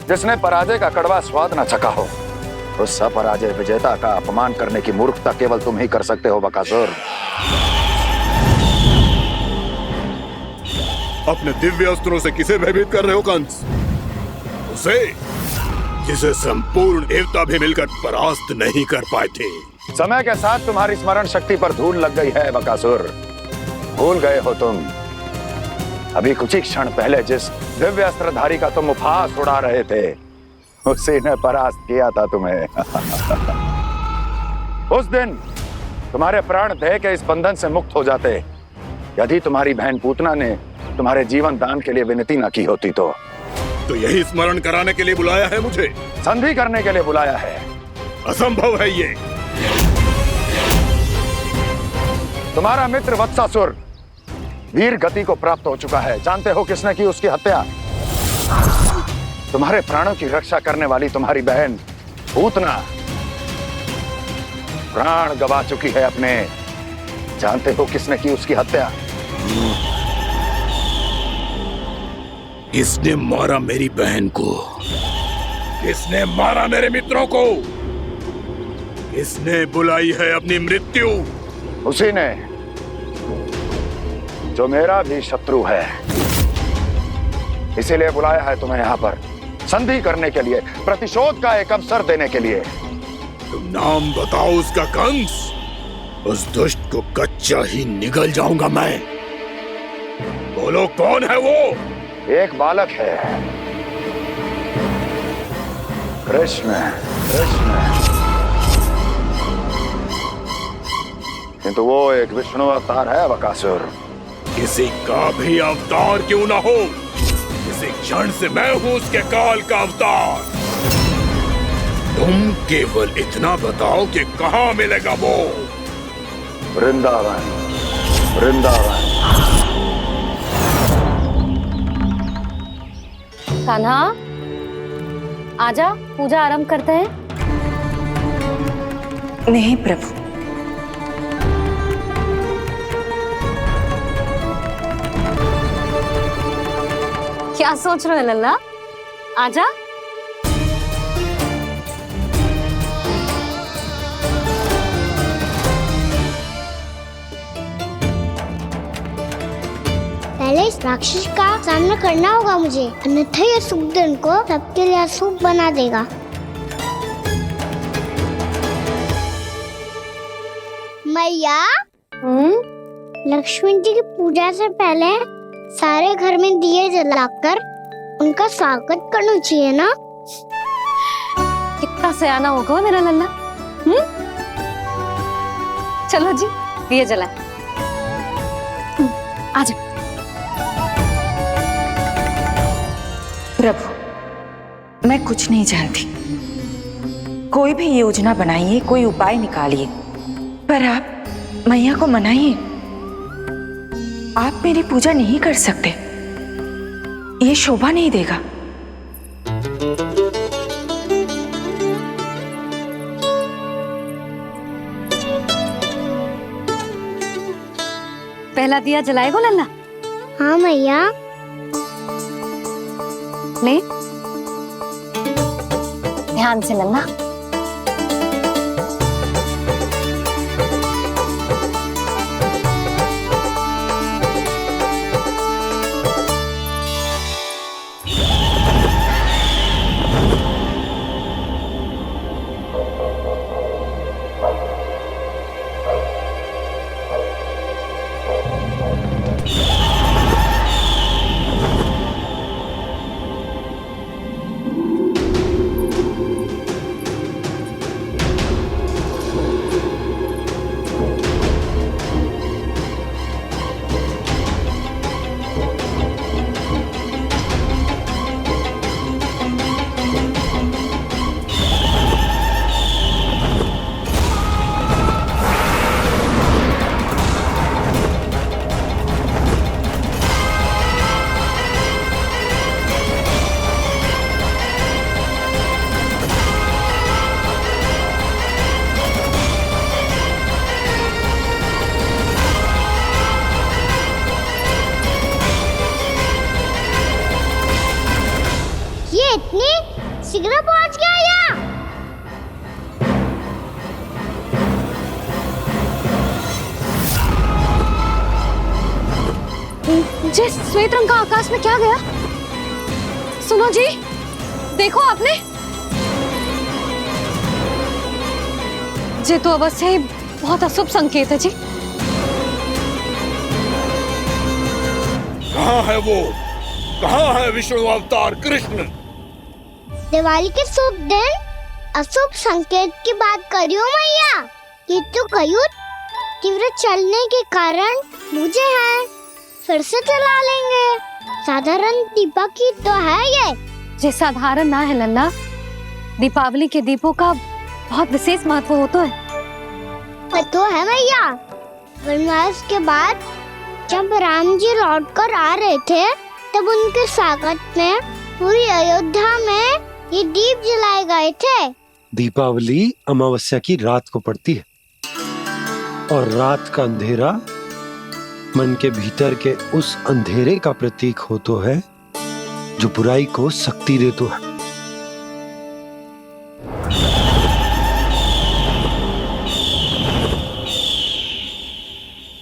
जिसने पराजय का कड़वा स्वाद न चखा हो, उस अपराजय विजेता का अपमान करने की मूर्खता केवल तुम ही कर सकते हो बकासुर। अपने दिव्य अस्त्रों से किसे भयभीत कर रहे हो कंस? उसे जिसे संपूर्ण देवता भी मिलकर परास्त नहीं कर पाए थे। समय के साथ तुम्हारी स्मरण शक्ति पर धूल लग गई है बकासुर। भूल गए हो तुम अभी कुछ ही क्षण पहले जिस दिव्य अस्त्रधारी का तुम उपहास उड़ा रहे थे, उसी ने परास्त किया था तुम्हें। उस दिन तुम्हारे प्राण देह के इस बंधन से मुक्त हो जाते यदि तुम्हारी बहन पूतना ने तुम्हारे जीवन दान के लिए विनती न की होती तो यही स्मरण कराने के लिए बुलाया है मुझे? संधि करने के लिए बुलाया है। असंभव है ये। तुम्हारा मित्र वत्सासुर वीर गति को प्राप्त हो चुका है। जानते हो किसने की उसकी हत्या? तुम्हारे प्राणों की रक्षा करने वाली तुम्हारी बहन पूतना प्राण गवा चुकी है अपने। जानते हो किसने की उसकी हत्या? किसने मारा मेरी बहन को? किसने मारा मेरे मित्रों को? किसने बुलाई है अपनी मृत्यु? उसी ने जो मेरा भी शत्रु है। इसीलिए बुलाया है तुम्हें यहाँ पर संधि करने के लिए, प्रतिशोध का एक अवसर देने के लिए। तुम नाम बताओ उसका कंस। उस दुष्ट को कच्चा ही निगल जाऊंगा मैं। बोलो कौन है वो? एक बालक है, कृष्ण। किंतु वो एक विष्णु अवतार है बकासुर। किसी का भी अवतार क्यों ना हो, किसी क्षण से मैं हूं उसके काल का अवतार। तुम केवल इतना बताओ कि कहां मिलेगा वो? वृंदावन। वृंदावन। कान्हा, आजा, पूजा आरंभ करते हैं। नहीं प्रभु, क्या सोच रहे हो लल्ला? आजा। पहले इस राक्षस का सामना करना होगा मुझे, अन्यथा यह शुभ दिन को सबके लिए अशुभ बना देगा। मैया, लक्ष्मी जी की पूजा से पहले सारे घर में दिए जलाकर उनका स्वागत करना चाहिए ना? कितना सयाना होगा मेरा लल्ला। चलो जी, दिए जलाए। आजा। प्रभु, मैं कुछ नहीं जानती। कोई भी योजना बनाइए, कोई उपाय निकालिए, पर आप मैया को मनाइए। आप मेरी पूजा नहीं कर सकते, ये शोभा नहीं देगा। पहला दिया जलाएगो लल्ला? हाँ मैया। ले, ध्यान से लल्ला। इतनी शीघ्र पहुंच गया यहाँ? जिस श्वेत रंग का आकाश में क्या गया? सुनो जी, देखो आपने, ये तो अवश्य ही बहुत अशुभ संकेत है जी। कहाँ है वो? कहाँ है विष्णु अवतार कृष्ण? दिवाली के शुभ दिन अशुभ संकेत की बात करियो मैया। ये तो कयूर तीव्र चलने के कारण मुझे है, फिर से चला लेंगे। साधारण दीपक ही तो है ये साधारण ना है लल्ला, दीपावली के दीपों का बहुत विशेष महत्व होता है। तो है मैया, वनवास के बाद जब राम जी लौटकर आ रहे थे तब उनके स्वागत में पूरी अयोध्या में ये दीप जलाए गए थे। दीपावली अमावस्या की रात को पड़ती है और रात का अंधेरा मन के भीतर के उस अंधेरे का प्रतीक होता है जो बुराई को शक्ति देता है।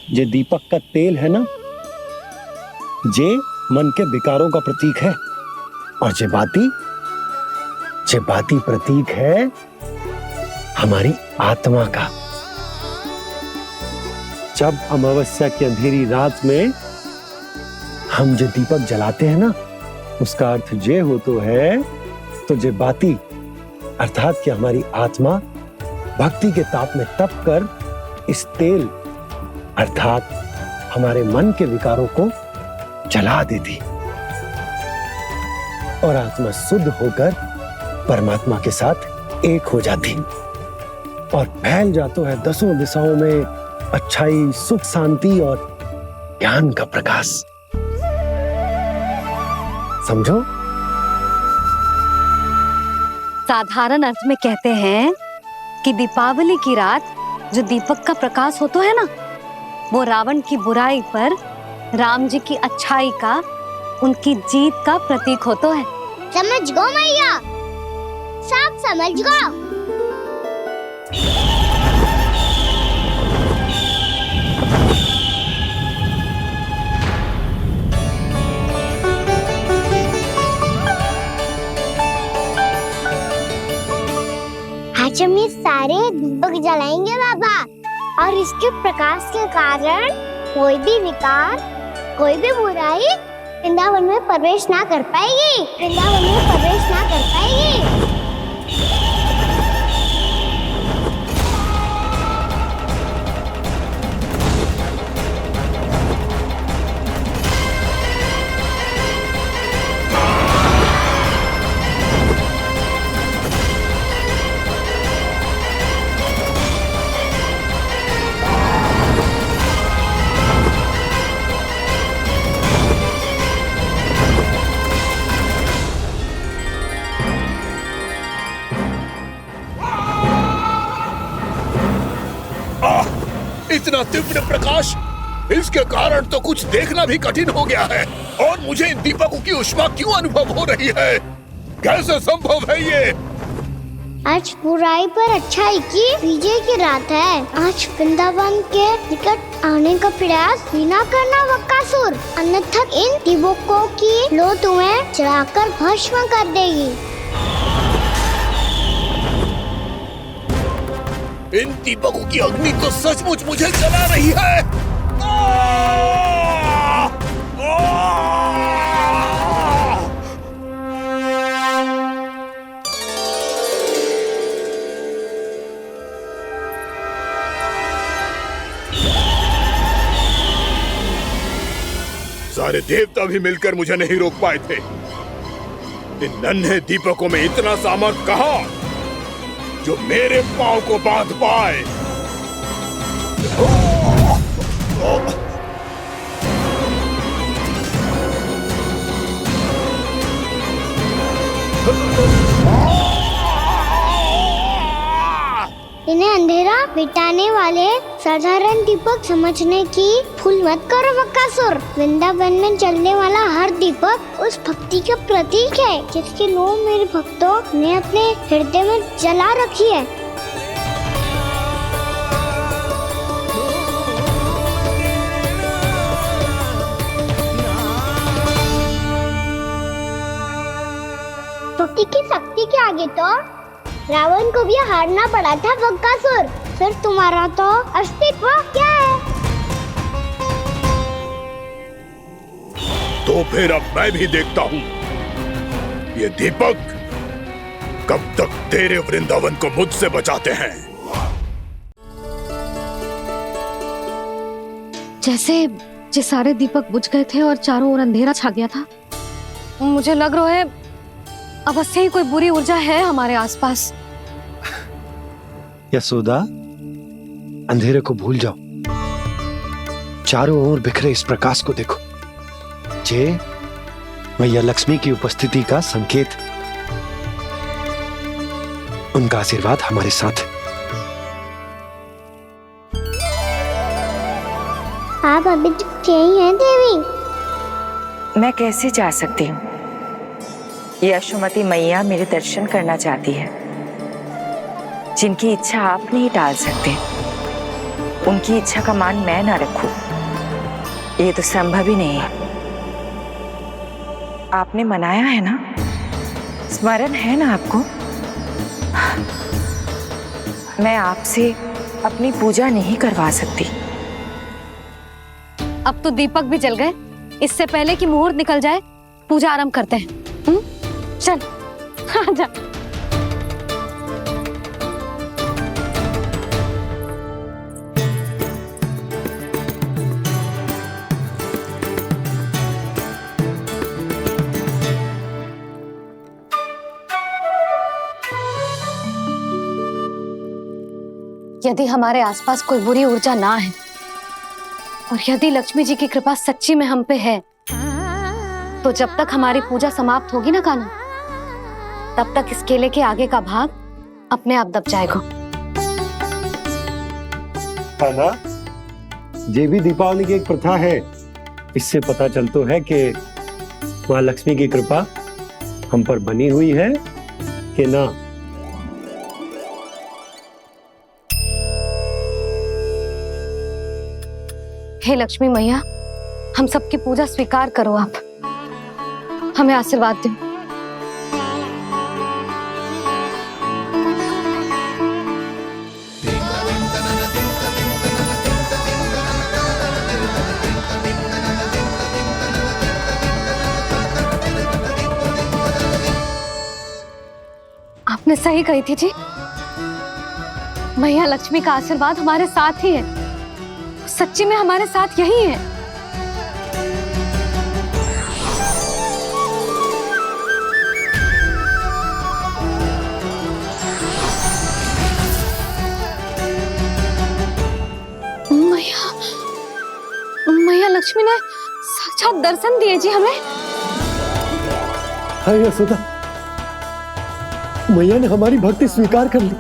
ये दीपक का तेल है ना, जे मन के विकारों का प्रतीक है, और जे बाती प्रतीक है हमारी आत्मा का। जब अमावस्या की अंधेरी रात में हम जो दीपक जलाते हैं ना, उसका अर्थ ये हो तो है, तो जे बाती अर्थात कि हमारी आत्मा भक्ति के ताप में तप कर इस तेल अर्थात हमारे मन के विकारों को जला देती और आत्मा शुद्ध होकर परमात्मा के साथ एक हो जाती और फैल जाता है दसों दिशाओं में अच्छाई, सुख, शांति और ज्ञान का प्रकाश। समझो? साधारण अर्थ में कहते हैं कि दीपावली की रात जो दीपक का प्रकाश होता है ना, वो रावण की बुराई पर राम जी की अच्छाई का, उनकी जीत का प्रतीक होता है। समझ गो मैया, सब समझ गो। आज हम ये सारे दीपक जलाएंगे बाबा, और इसके प्रकाश के कारण कोई भी विकार, कोई भी बुराई वृंदावन में प्रवेश ना कर पाएगी, वृंदावन में प्रवेश ना कर पाएगी। इतना तीव्र प्रकाश, इसके कारण तो कुछ देखना भी कठिन हो गया है। और मुझे इन दीपकों की उष्मा क्यों अनुभव हो रही है? कैसे संभव है ये? आज बुराई पर अच्छाई की विजय की रात है। आज वृंदावन के निकट आने का प्रयास भी ना करना बकासुर, अन्यथा इन दीपकों की लो तुम्हें जलाकर भस्म कर देगी। इन दीपकों की अग्नि तो सचमुच मुझे जला रही है। सारे देवता भी मिलकर मुझे नहीं रोक पाए थे। इन नन्हे दीपकों में इतना सामर्थ्य कहां जो मेरे पांव को बांध पाए। इन्हें अंधेरा मिटाने वाले साधारण दीपक समझने की भूल मत करो बकासुर। वृंदावन में जलने वाला हर दीपक उस भक्ति का प्रतीक है जिसकी लो मेरे भक्तों ने अपने हृदय में जला रखी है। स्तुति की शक्ति के आगे तो रावण को भी हारना पड़ा था बकासुर। फिर तुम्हारा तो अस्तित्व क्या है? तो फिर अब मैं भी देखता हूँ ये दीपक कब तक तेरे वृंदावन को मुझसे बचाते हैं। जैसे ये सारे दीपक बुझ गए थे और चारों ओर अंधेरा छा गया था, मुझे लग रहा है अवश्य ही कोई बुरी ऊर्जा है हमारे आसपास। यशोदा, अंधेरे को भूल जाओ, चारों ओर बिखरे इस प्रकाश को देखो। ये मैया लक्ष्मी की उपस्थिति का संकेत, उनका आशीर्वाद हमारे साथ है। आप अभी तक यही हैं देवी? मैं कैसे जा सकती हूँ? यशोमती मैया मेरे दर्शन करना चाहती है। जिनकी इच्छा आप नहीं टाल सकते, उनकी इच्छा का मान मैं ना रखूं, ये तो संभव ही नहीं है। आपने मनाया है ना, स्मरण है ना आपको? मैं आपसे अपनी पूजा नहीं करवा सकती। अब तो दीपक भी जल गए, इससे पहले कि मुहूर्त निकल जाए पूजा आरंभ करते हैं। चल आजा। यदि हमारे आसपास कोई बुरी ऊर्जा ना है और यदि लक्ष्मी जी की कृपा सच्ची में हम पे है, तो जब तक हमारी पूजा समाप्त होगी ना कान्हा, तब तक इस केले के आगे का भाग अपने आप दब जाएगा। कान्हा, ये भी दीपावली की एक प्रथा है। इससे पता चलता है कि माँ लक्ष्मी की कृपा हम पर बनी हुई है कि ना। हे लक्ष्मी मैया, हम सबकी पूजा स्वीकार करो, आप हमें आशीर्वाद दो। आपने सही कही थी जी, मैया लक्ष्मी का आशीर्वाद हमारे साथ ही है। सच्ची में हमारे साथ यही है। मैया लक्ष्मी ने साक्षात दर्शन दिए जी हमें। हाय यशोदा, मैया ने हमारी भक्ति स्वीकार कर ली।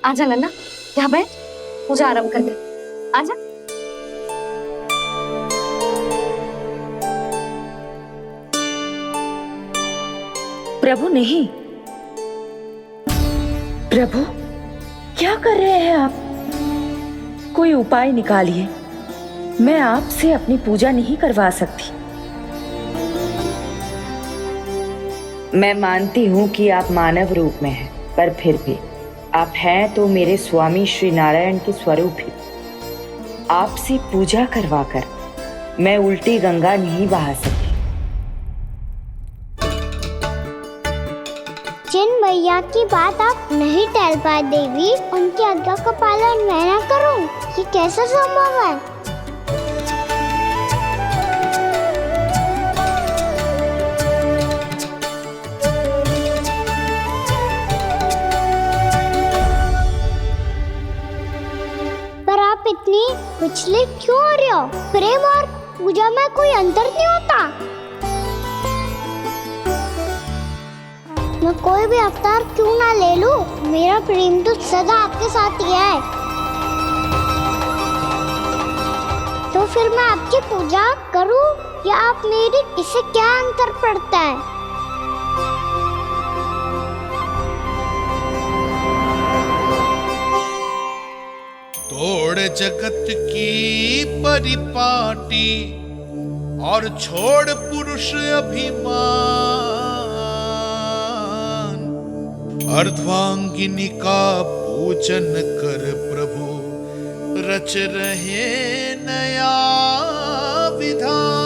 आजा नन्ना, यहाँ बैठ, पूजा आरंभ कर दे। आजा। प्रभु नहीं, प्रभु क्या कर रहे हैं आप? कोई उपाय निकालिए, मैं आपसे अपनी पूजा नहीं करवा सकती। मैं मानती हूँ कि आप मानव रूप में हैं, पर फिर भी आप हैं तो मेरे स्वामी श्री नारायण के स्वरूप ही। आपसे पूजा करवाकर मैं उल्टी गंगा नहीं बहा सकती। जिन मैया की बात आप नहीं टाल पाए देवी, उनकी आज्ञा का पालन मैं ना करूं, ये कैसे संभव है? पर आप इतनी विचलित क्यों हो रहे हो? प्रेम और पूजा में कोई अंतर नहीं होता। मैं कोई भी अवतार क्यों ना ले लूं, मेरा प्रेम तो सदा आपके साथ ही है। तो फिर मैं आपकी पूजा करूं या आप मेरी, इससे क्या अंतर पड़ता है? तोड़ जगत की परिपाटी और छोड़ पुरुष अभिमान, अर्धांगिनी का पूजन कर प्रभु रच रहे नया विधान।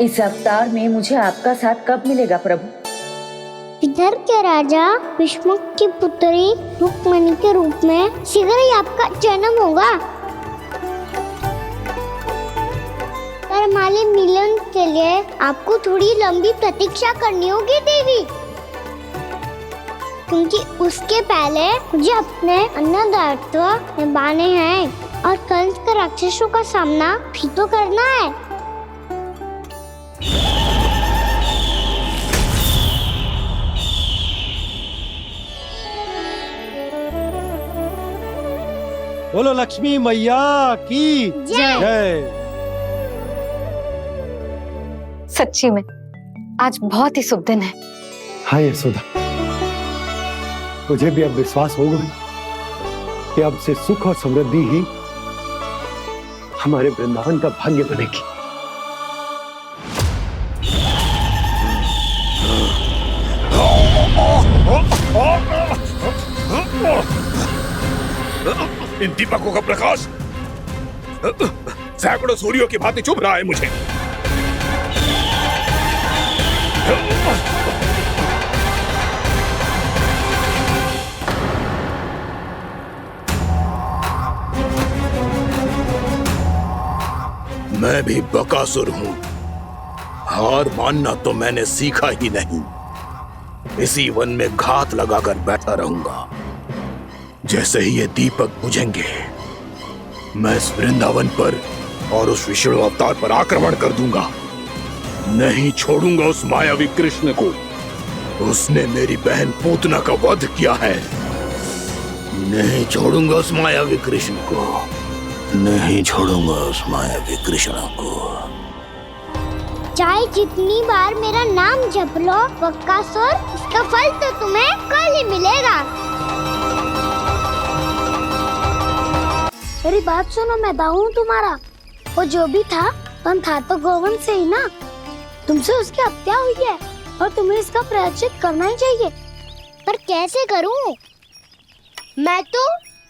इस अवतार में मुझे आपका साथ कब मिलेगा प्रभु? इधर के राजा विष्णु की पुत्री रुक्मणी के रूप में शीघ्र ही आपका जन्म होगा। पर हमारे मिलन के लिए आपको थोड़ी लंबी प्रतीक्षा करनी होगी देवी, क्योंकि उसके पहले मुझे अपने अन्य दायित्व निभाने हैं और कंस के राक्षसों का सामना भी तो करना है। बोलो लक्ष्मी मैया की जय। सच्ची में आज बहुत ही शुभ दिन है। हाँ यशोदा, मुझे भी अब विश्वास हो गया कि अब से सुख और समृद्धि ही हमारे वृंदावन का भाग्य बनेगी। इन दीपकों का प्रकाश सैकड़ों सूर्यों की भांति चुभ रहा है मुझे। मैं भी बकासुर हूं, हार मानना तो मैंने सीखा ही नहीं। इसी वन में घात लगाकर बैठा रहूंगा। जैसे ही ये दीपक बुझेंगे मैं इस वृंदावन पर और उस विष्णु अवतार पर आक्रमण कर दूंगा। नहीं छोड़ूंगा उस मायावी कृष्ण को। उसने मेरी बहन पूतना का वध किया है। नहीं छोड़ूंगा उस मायावी कृष्ण को। नहीं छोड़ूंगा उस मायावी कृष्ण को। चाहे जितनी बार मेरा नाम जप लो बकासुर, इसका फल तो तुम्हें कल ही मिलेगा। मेरी बात सुनो, मैं दाऊ हूँ तुम्हारा। वो जो भी था तो गोवन से ही ना। तुमसे उसकी हत्या हुई है और तुम्हें इसका प्रायश्चित करना ही चाहिए। पर कैसे करूं? मैं तो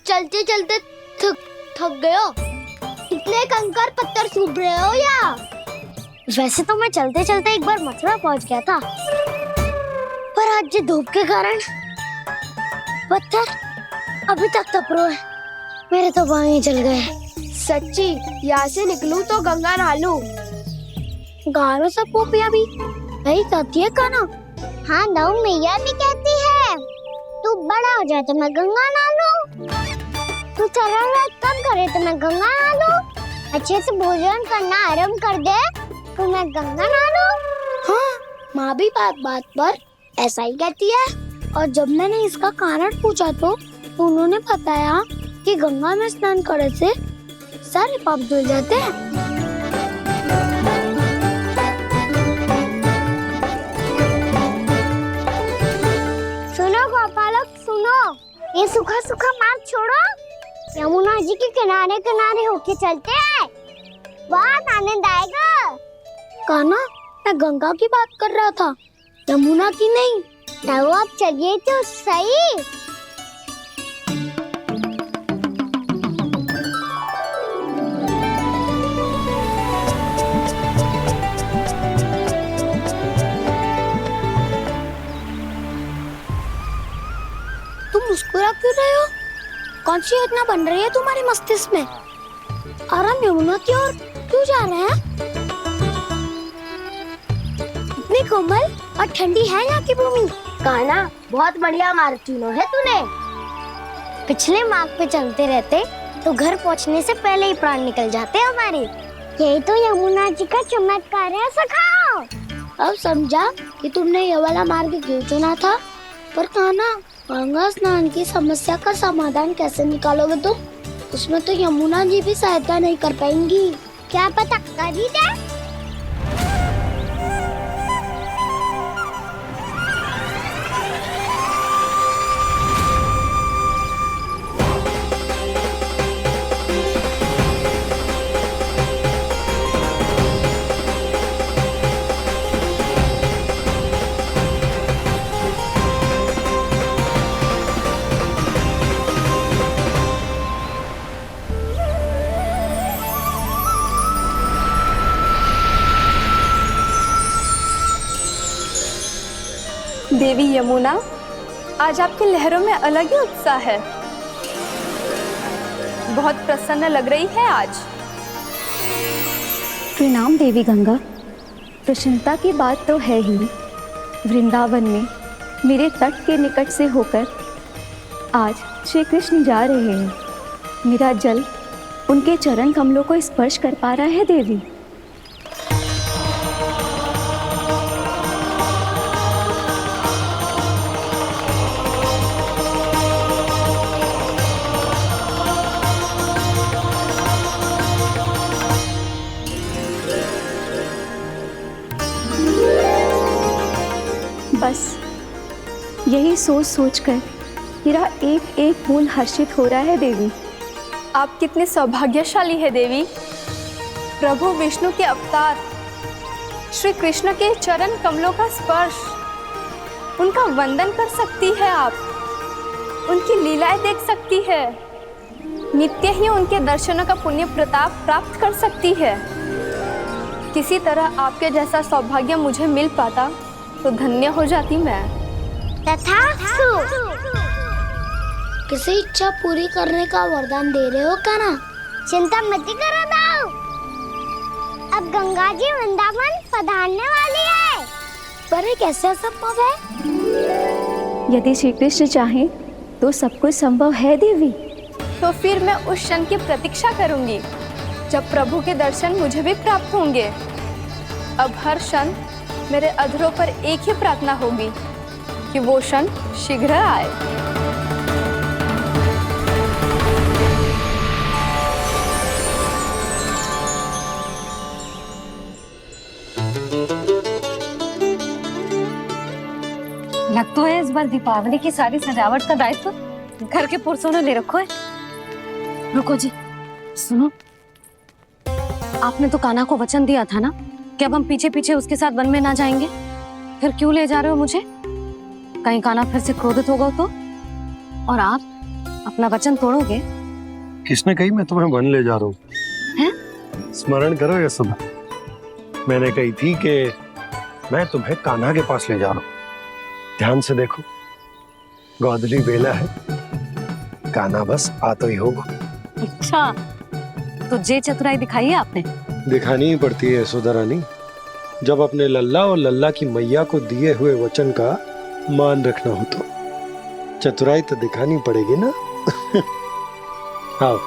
चलते चलते थक गया। इतने कंकर पत्थर सूख रहे हो या? वैसे तो मैं चलते चलते एक बार मथुरा पहुंच गया था, पर आज ये धूप के कारण पत्थर अभी तक तपरो है। मेरे तो पाँव ही जल गए। सच्ची, यहाँ से निकलूं तो गंगा नहा लूं। गारों से पोपिया भी यही कहती है काना। हाँ दाऊ मैया भी कहती है, तू बड़ा हो जाए तो मैं गंगा नहा लूं। तू चरण कब करे तो मैं गंगा नहा लूं। अच्छे से भोजन करना आरंभ कर दे तो मैं गंगा नहा लूं। हाँ, माँ भी बात बात पर ऐसा ही कहती है। और जब मैंने इसका कारण पूछा तो उन्होंने बताया कि गंगा में स्नान करने से सारे पाप धुल जाते हैं। सुनो गोपालक सुनो, ये सूखा सूखा मार्ग छोड़ो, यमुना जी के किनारे किनारे होके चलते हैं। बहुत आनंद आएगा। काना, मैं गंगा की बात कर रहा था, यमुना की नहीं। तो आप चलिए तो सही। तुम मुस्कुरा क्यों रहे हो? कौन सी योजना बन रही है तुम्हारे मस्तिष्क में? और हम यमुना की ओर क्यों जा रहे हैं? इतनी कोमल और ठंडी है यहाँ की भूमि। कान्हा, बहुत बढ़िया मार्ग चुना है तूने। पिछले मार्ग पे चलते रहते तो घर पहुँचने से पहले ही प्राण निकल जाते हमारे। यही तो यमुना जी का चमत्कार है सखाओ। अब समझा कि तुमने ये वाला मार्ग क्यों चुना था। पर कान्हा, गंगा स्नान की समस्या का समाधान कैसे निकालोगे तुम? उसमें तो यमुना जी भी सहायता नहीं कर पाएंगी। क्या पता कर ही दे। देवी यमुना, आज आपकी लहरों में अलग ही उत्साह है। बहुत प्रसन्न लग रही है आज। प्रणाम देवी गंगा। प्रसन्नता की बात तो है ही। वृंदावन में मेरे तट के निकट से होकर आज श्री कृष्ण जा रहे हैं। मेरा जल उनके चरण कमलों को स्पर्श कर पा रहा है देवी। बस यही सोच सोचकर मेरा एक एक फूल हर्षित हो रहा है देवी। आप कितने सौभाग्यशाली है देवी। प्रभु विष्णु के अवतार श्री कृष्ण के चरण कमलों का स्पर्श, उनका वंदन कर सकती है आप, उनकी लीलाएं देख सकती है, नित्य ही उनके दर्शनों का पुण्य प्रताप प्राप्त कर सकती है। किसी तरह आपके जैसा सौभाग्य मुझे मिल पाता तो धन्य हो जाती मैं। तथास्तु। किसी इच्छा पूरी करने का वरदान दे रहे हो कान्हा? चिंता मत करो दाऊ, अब गंगा जी वृंदावन पधारने वाली है। पर ये कैसे संभव है? यदि श्री कृष्ण चाहें तो सब कुछ संभव है देवी। तो फिर मैं उस क्षण की प्रतीक्षा करूंगी जब प्रभु के दर्शन मुझे भी प्राप्त होंगे। अब हर क्षण मेरे अधरों पर एक ही प्रार्थना होगी कि वो क्षण शीघ्र आए। लग तो है इस बार दीपावली की सारी सजावट का दायित्व घर के पुरुषों ने ले रखो है। रुको जी, सुनो, आपने तो कान्हा को वचन दिया था ना कि अब हम पीछे पीछे उसके साथ वन में ना जाएंगे। फिर क्यों ले जा रहे हो मुझे? कहीं कान्हा फिर से क्रोधित होगा तो? और आप अपना वचन तोड़ोगे? किसने कही मैं तुम्हें वन ले जा रहा हूँ? हैं? स्मरण करो यशोदा, मैंने कही थी कि मैं तुम्हें कान्हा के पास ले जा रहा हूँ। ध्यान से देखो, गोधली बेला है, कान्हा बस आ तो ही होगा। अच्छा, तो जे चतुराई दिखाई है आपने? दिखानी ही पड़ती है यशोदा रानी, जब अपने लल्ला और लल्ला की मैया को दिए हुए वचन का मान रखना हो तो चतुराई तो दिखानी पड़ेगी ना। आओ।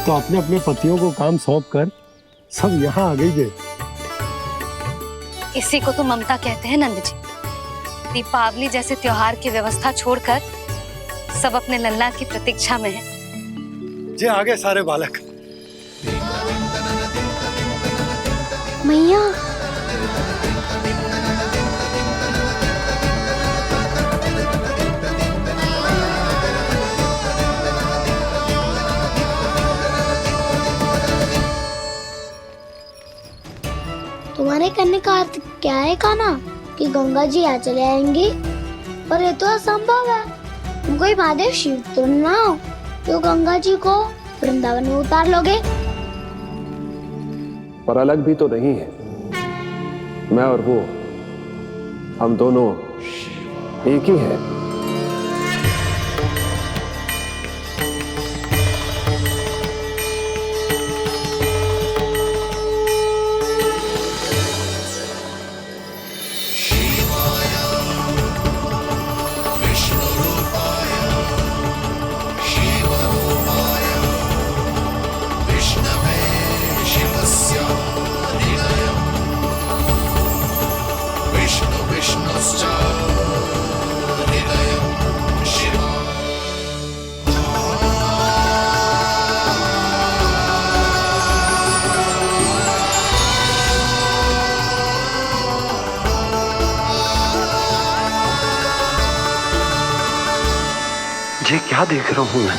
तो अपने अपने पतियों को काम सौंप कर सब यहाँ आ गई है। इसी को तो ममता कहते हैं नंद जी। दीपावली जैसे त्योहार की व्यवस्था छोड़कर सब अपने लल्ला की प्रतीक्षा में हैं। जे आगे सारे बालक। मैया, तुम्हारे कहने का अर्थ क्या है कान्हा? कि गंगा जी यहाँ चले आएंगी? पर ये तो असंभव है। तुम कोई महादेव शिव तो ना हो तो गंगा जी को वृंदावन में उतार लोगे? पर अलग भी तो नहीं है। मैं और वो, हम दोनों एक ही हैं। ये क्या देख रहा हूँ मैं?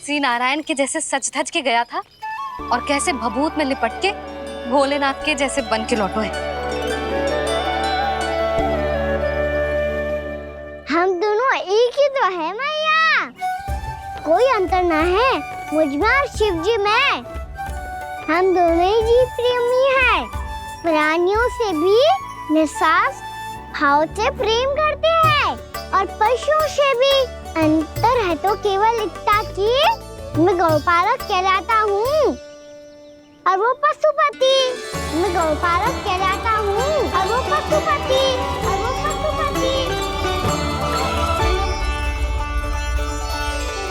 तुलसी नारायण के जैसे सच धज के गया था और कैसे भभूत में लिपट के भोलेनाथ के जैसे बन के लौटो है। हम दोनों एक ही तो है मैया, कोई अंतर ना है मुझ में और शिव जी में। हम दोनों ही जीव प्रेमी हैं, प्राणियों से भी निस्वार्थ भाव से प्रेम करते हैं और पशुओं से भी। अंतर है तो केवल इतना कि मैं गौपालक कहलाता हूँ और वो पशुपति। मैं गौपालक कहलाता हूँ और वो पशुपति।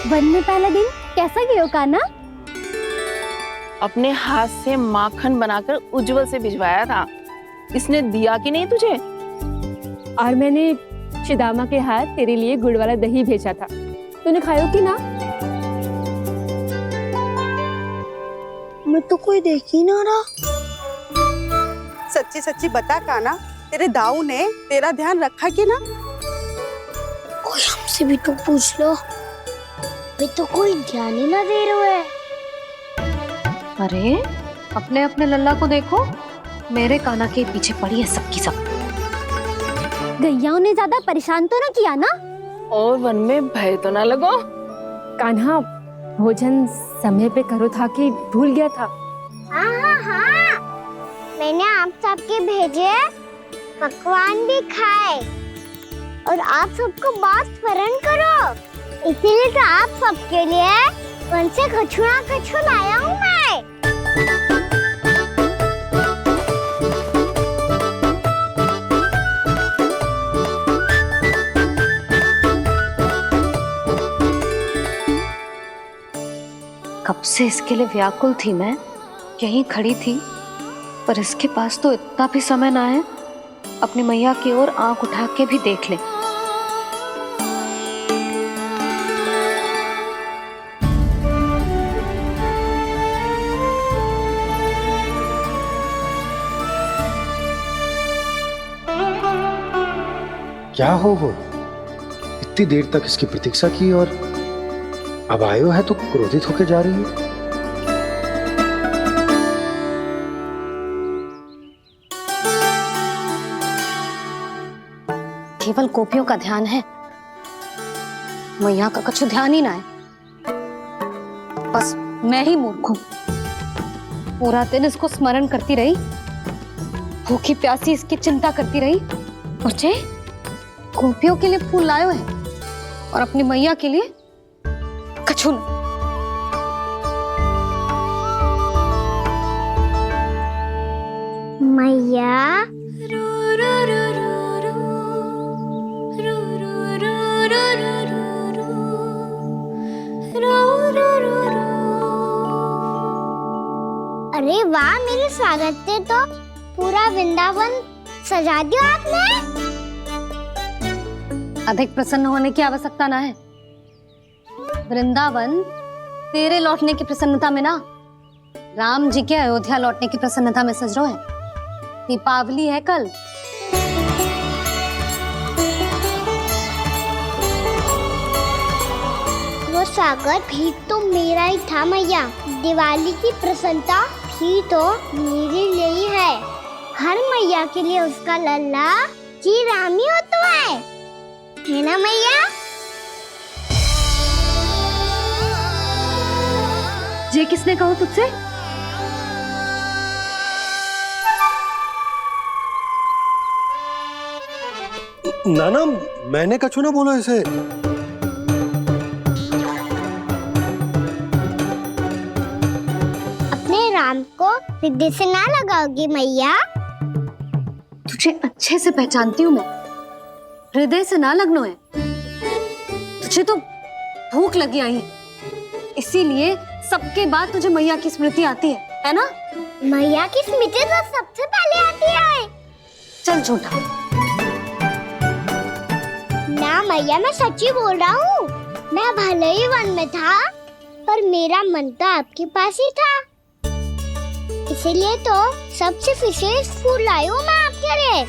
वन में पहला दिन कैसा गया कान्हा? अपने हाथ से माखन बनाकर उज्जवल से भिजवाया था। इसने दिया कि नहीं तुझे? और मैंने शिदामा के हाथ तेरे लिए गुड़ वाला दही भेजा था, तूने खाया कि ना? मैं तो कोई देख ही ना रहा। सच्ची सच्ची बता कान्हा, तेरे दाऊ ने तेरा ध्यान रखा कि ना? कोई हमसे भी तो पूछ लो, वे तो कोई ध्यान ही ना दे रहे है। अरे अपने अपने लल्ला को देखो, मेरे कान्हा के पीछे पड़ी है सबकी सब। गैयाओं ने ज्यादा परेशान तो ना किया ना? और वन में भय तो ना लगो? कान्हा भोजन समय पे करो था कि भूल गया था? हाँ, मैंने आप सबके भेजे पकवान भी खाए और आप सबको बात स्मरण करो, इसीलिए तो आप सबके लिए वन से कछु लाया हूँ मैं। कब से इसके लिए व्याकुल थी मैं, यहीं खड़ी थी, पर इसके पास तो इतना भी समय ना है अपनी मैया की ओर आंख उठा के भी देख ले। क्या हो वो? इतनी देर तक इसकी प्रतीक्षा की और अब आयो है तो क्रोधित होकर जा रही है। केवल गोपियों का ध्यान है, मैया का कछु ध्यान ही ना है। बस मैं ही मूर्ख हूं, पूरा दिन इसको स्मरण करती रही, भूखी प्यासी इसकी चिंता करती रही, और जे गोपियों के लिए फूल लायो है और अपनी मैया के लिए कछु न। मैया अरे वाह, मेरे स्वागत से तो पूरा वृंदावन सजा दिया आपने। अधिक प्रसन्न होने की आवश्यकता ना है। वृंदावन तेरे लौटने की प्रसन्नता में ना, राम जी के अयोध्या लौटने की प्रसन्नता में सज रहा है। दीपावली है कल। वो स्वागत भी तो मेरा ही था मैया। दिवाली की प्रसन्नता भी तो मेरे लिए ही है। हर मैया के लिए उसका लल्ला जी राम ही होता है ना मैया? ये किसने कहा तुझसे? नाना, मैंने कछु ना बोला इसे। अपने राम को हृदय से ना लगाओगी मैया? तुझे अच्छे से पहचानती हूँ मैं, हृदय से ना लगनो है। तुझे तो भूख लगी आई है, इसीलिए सबके बाद तुझे मैया की स्मृति आती है ना? मैया की स्मृति तो सबसे पहले आती है। चल झूठा। ना मैया, मैं सच्ची बोल रहा हूँ। मैं भले ही वन में था, पर मेरा मन तो आपके पास ही था, इसीलिए तो सबसे विशेष फूल लाई हूँ मैं आपके लिए।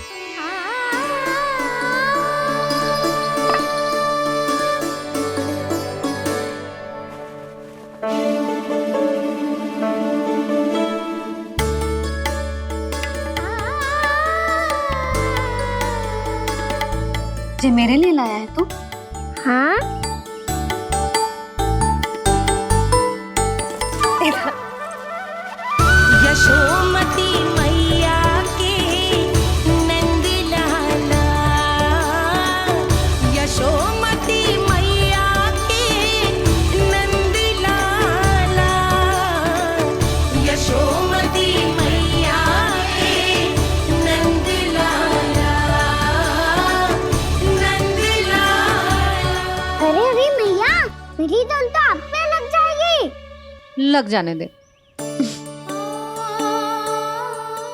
मुझे मेरे लिए लाया है तू? हाँ, यशोमती मैया के नंद लाला, यशोमती मैया के नंद लाला, यशोमती मैया के नंद लाला, नंद लाला। अरे अरे मैया, मेरी धुन तो आप पे लग जाएगी। लग जाने दे।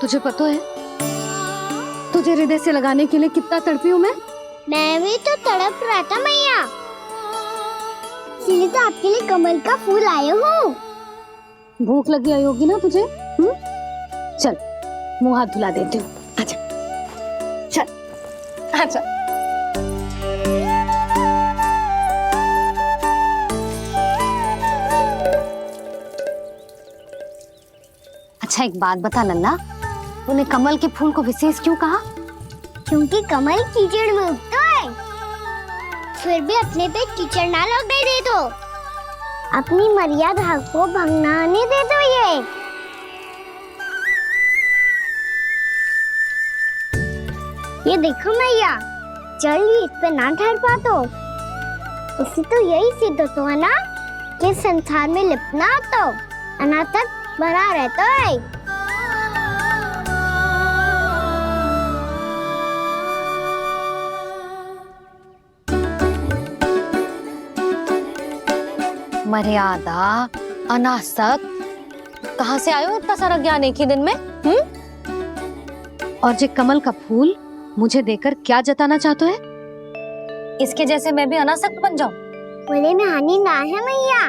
तुझे पता है तुझे हृदय से लगाने के लिए कितना तड़पी हूँ मैं भी तो तड़प रहा था मैया, इसलिए तो आपके लिए कमल का फूल आया हूँ। भूख लगी आई होगी ना तुझे? चल मुंह हाथ धुला देती हूँ। आजा चल आजा। अच्छा एक बात बता लल्ला, तूने कमल के फूल को विशेष क्यों कहा? क्योंकि कमल कीचड़ में उगता है, फिर भी अपने पे कीचड़ ना लगने दे दो, अपनी मर्यादा को भंग ना आने दे दो। ये देखो मैया, जल ही इस पे ना ठहर पा तो इसी तो यही सिद्ध होता है ना कि संसार में लिपना तो अनाथक बना रहता है। मर्यादा, अनासक, कहाँ से आयो इतना सारा ज्ञान एक ही दिन में? और जे कमल का फूल मुझे देकर क्या जताना चाहते है? इसके जैसे मैं भी अनासक्त बन जाऊं? बोले में हानि ना है मैया,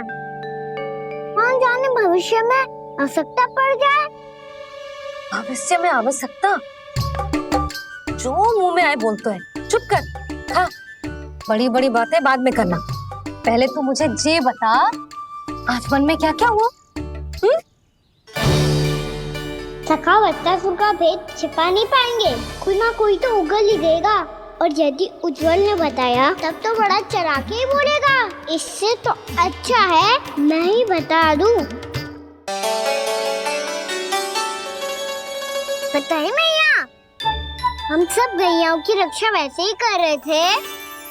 कौन जाने भविष्य में आवश्यकता पड़ जाए। भविष्य में आवश्यकता? जो मुंह में आए बोलते हैं, चुप कर। हाँ, बड़ी बड़ी बातें बाद में करना, पहले तू मुझे ये बता आज मन में क्या क्या हुआ? सखा बत्तासुर का भेद छिपा नहीं पाएंगे, कोई ना कोई तो उगल ही देगा, और यदि उज्जवल ने बताया तब तो बड़ा चला के ही बोलेगा। इससे तो अच्छा है मैं ही बता दूं। बताइए मैया, हम सब गैयाओं की रक्षा वैसे ही कर रहे थे,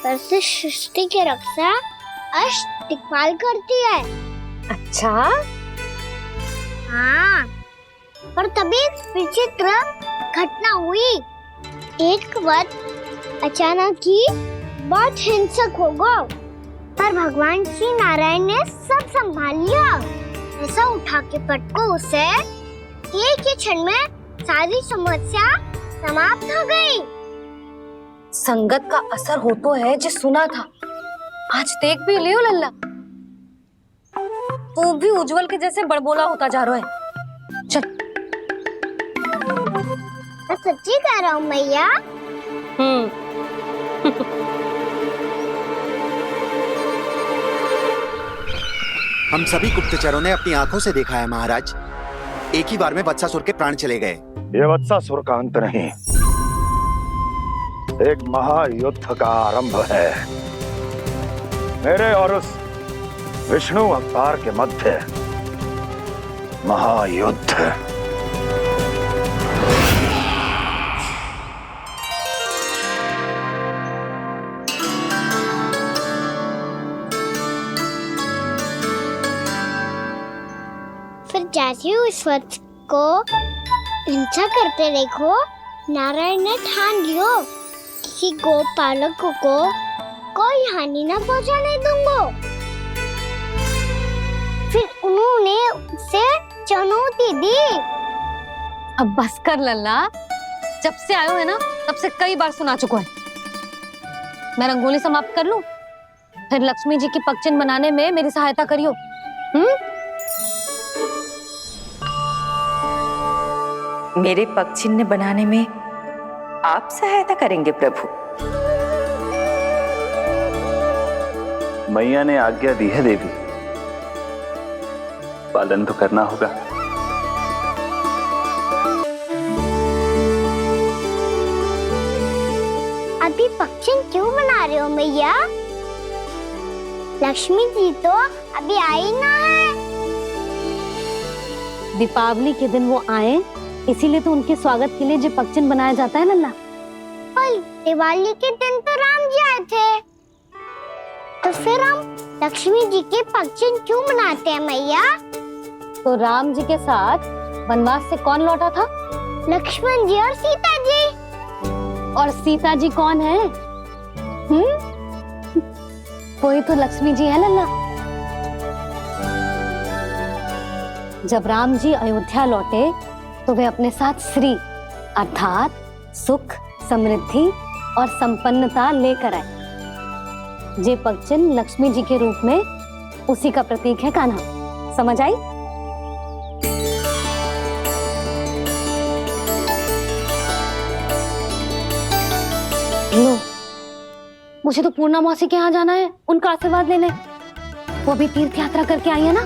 पर से सृष्टि की रक्षा अष्ट दिक्पाल करती है। अच्छा? हाँ, पर तभी विचित्र घटना हुई। एक वक्त अचानक ही बहुत हिंसक हो गया, पर भगवान श्री नारायण ने सब संभाल लिया। ऐसा उठा के पटको उसे, एक ही क्षण में सारी समस्या समाप्त हो गई। संगत का असर हो तो है जो सुना था, आज देख भी लियो लल्ला, तू भी उज्जवल के जैसे बड़बोला होता जा रहा है। चल। मैं सच्ची कह रहा हूँ मैया। हम सभी गुप्तचरों ने अपनी आंखों से देखा है महाराज, एक ही बार में वत्सासुर के प्राण चले गए। ये वत्सासुर का अंत नहीं, एक महायुद्ध का आरंभ है। मेरे और उस विष्णु अवतार के मध्य महायुद्ध। फिर जैसे ही उस वक्त को हिंसा करते देखो, नारायण ने ठान लियो किसी गोपालक को कोई हानि न पहुंचाने दूंगा। फिर उन्होंने उसे चुनौती दी। अब बस कर लल्ला, जब से आयो है ना तब से कई बार सुना चुका है। मैं रंगोली समाप्त कर लूं, फिर लक्ष्मी जी की पगचिन बनाने में मेरी सहायता करियो। मेरे पग चिन्ह बनाने में आप सहायता करेंगे प्रभु? मैया ने आज्ञा दी है देवी, पालन तो करना होगा। अभी पक्षी क्यों बना रहे हो मैया? लक्ष्मी जी तो अभी आई ना है। दीपावली के दिन वो आए, इसीलिए तो उनके स्वागत के लिए जो पक्षन बनाया जाता है लल्ला। पर दिवाली के दिन तो राम जी आए थे, तो फिर हम लक्ष्मी जी के पक्षी क्यों बनाते हैं मैया? तो राम जी के साथ वनवास से कौन लौटा था? लक्ष्मण जी और सीता जी। और सीता जी कौन है? वही तो लक्ष्मी जी है लल्ला। जब राम जी अयोध्या लौटे तो वे अपने साथ श्री अर्थात सुख, समृद्धि और संपन्नता लेकर आए। जे पक्षिन लक्ष्मी जी के रूप में उसी का प्रतीक है कान्हा। समझ आई? लो, मुझे तो पूर्णा मौसी के यहाँ जाना है, उनका आशीर्वाद लेने। वो भी तीर्थ यात्रा करके आई है ना।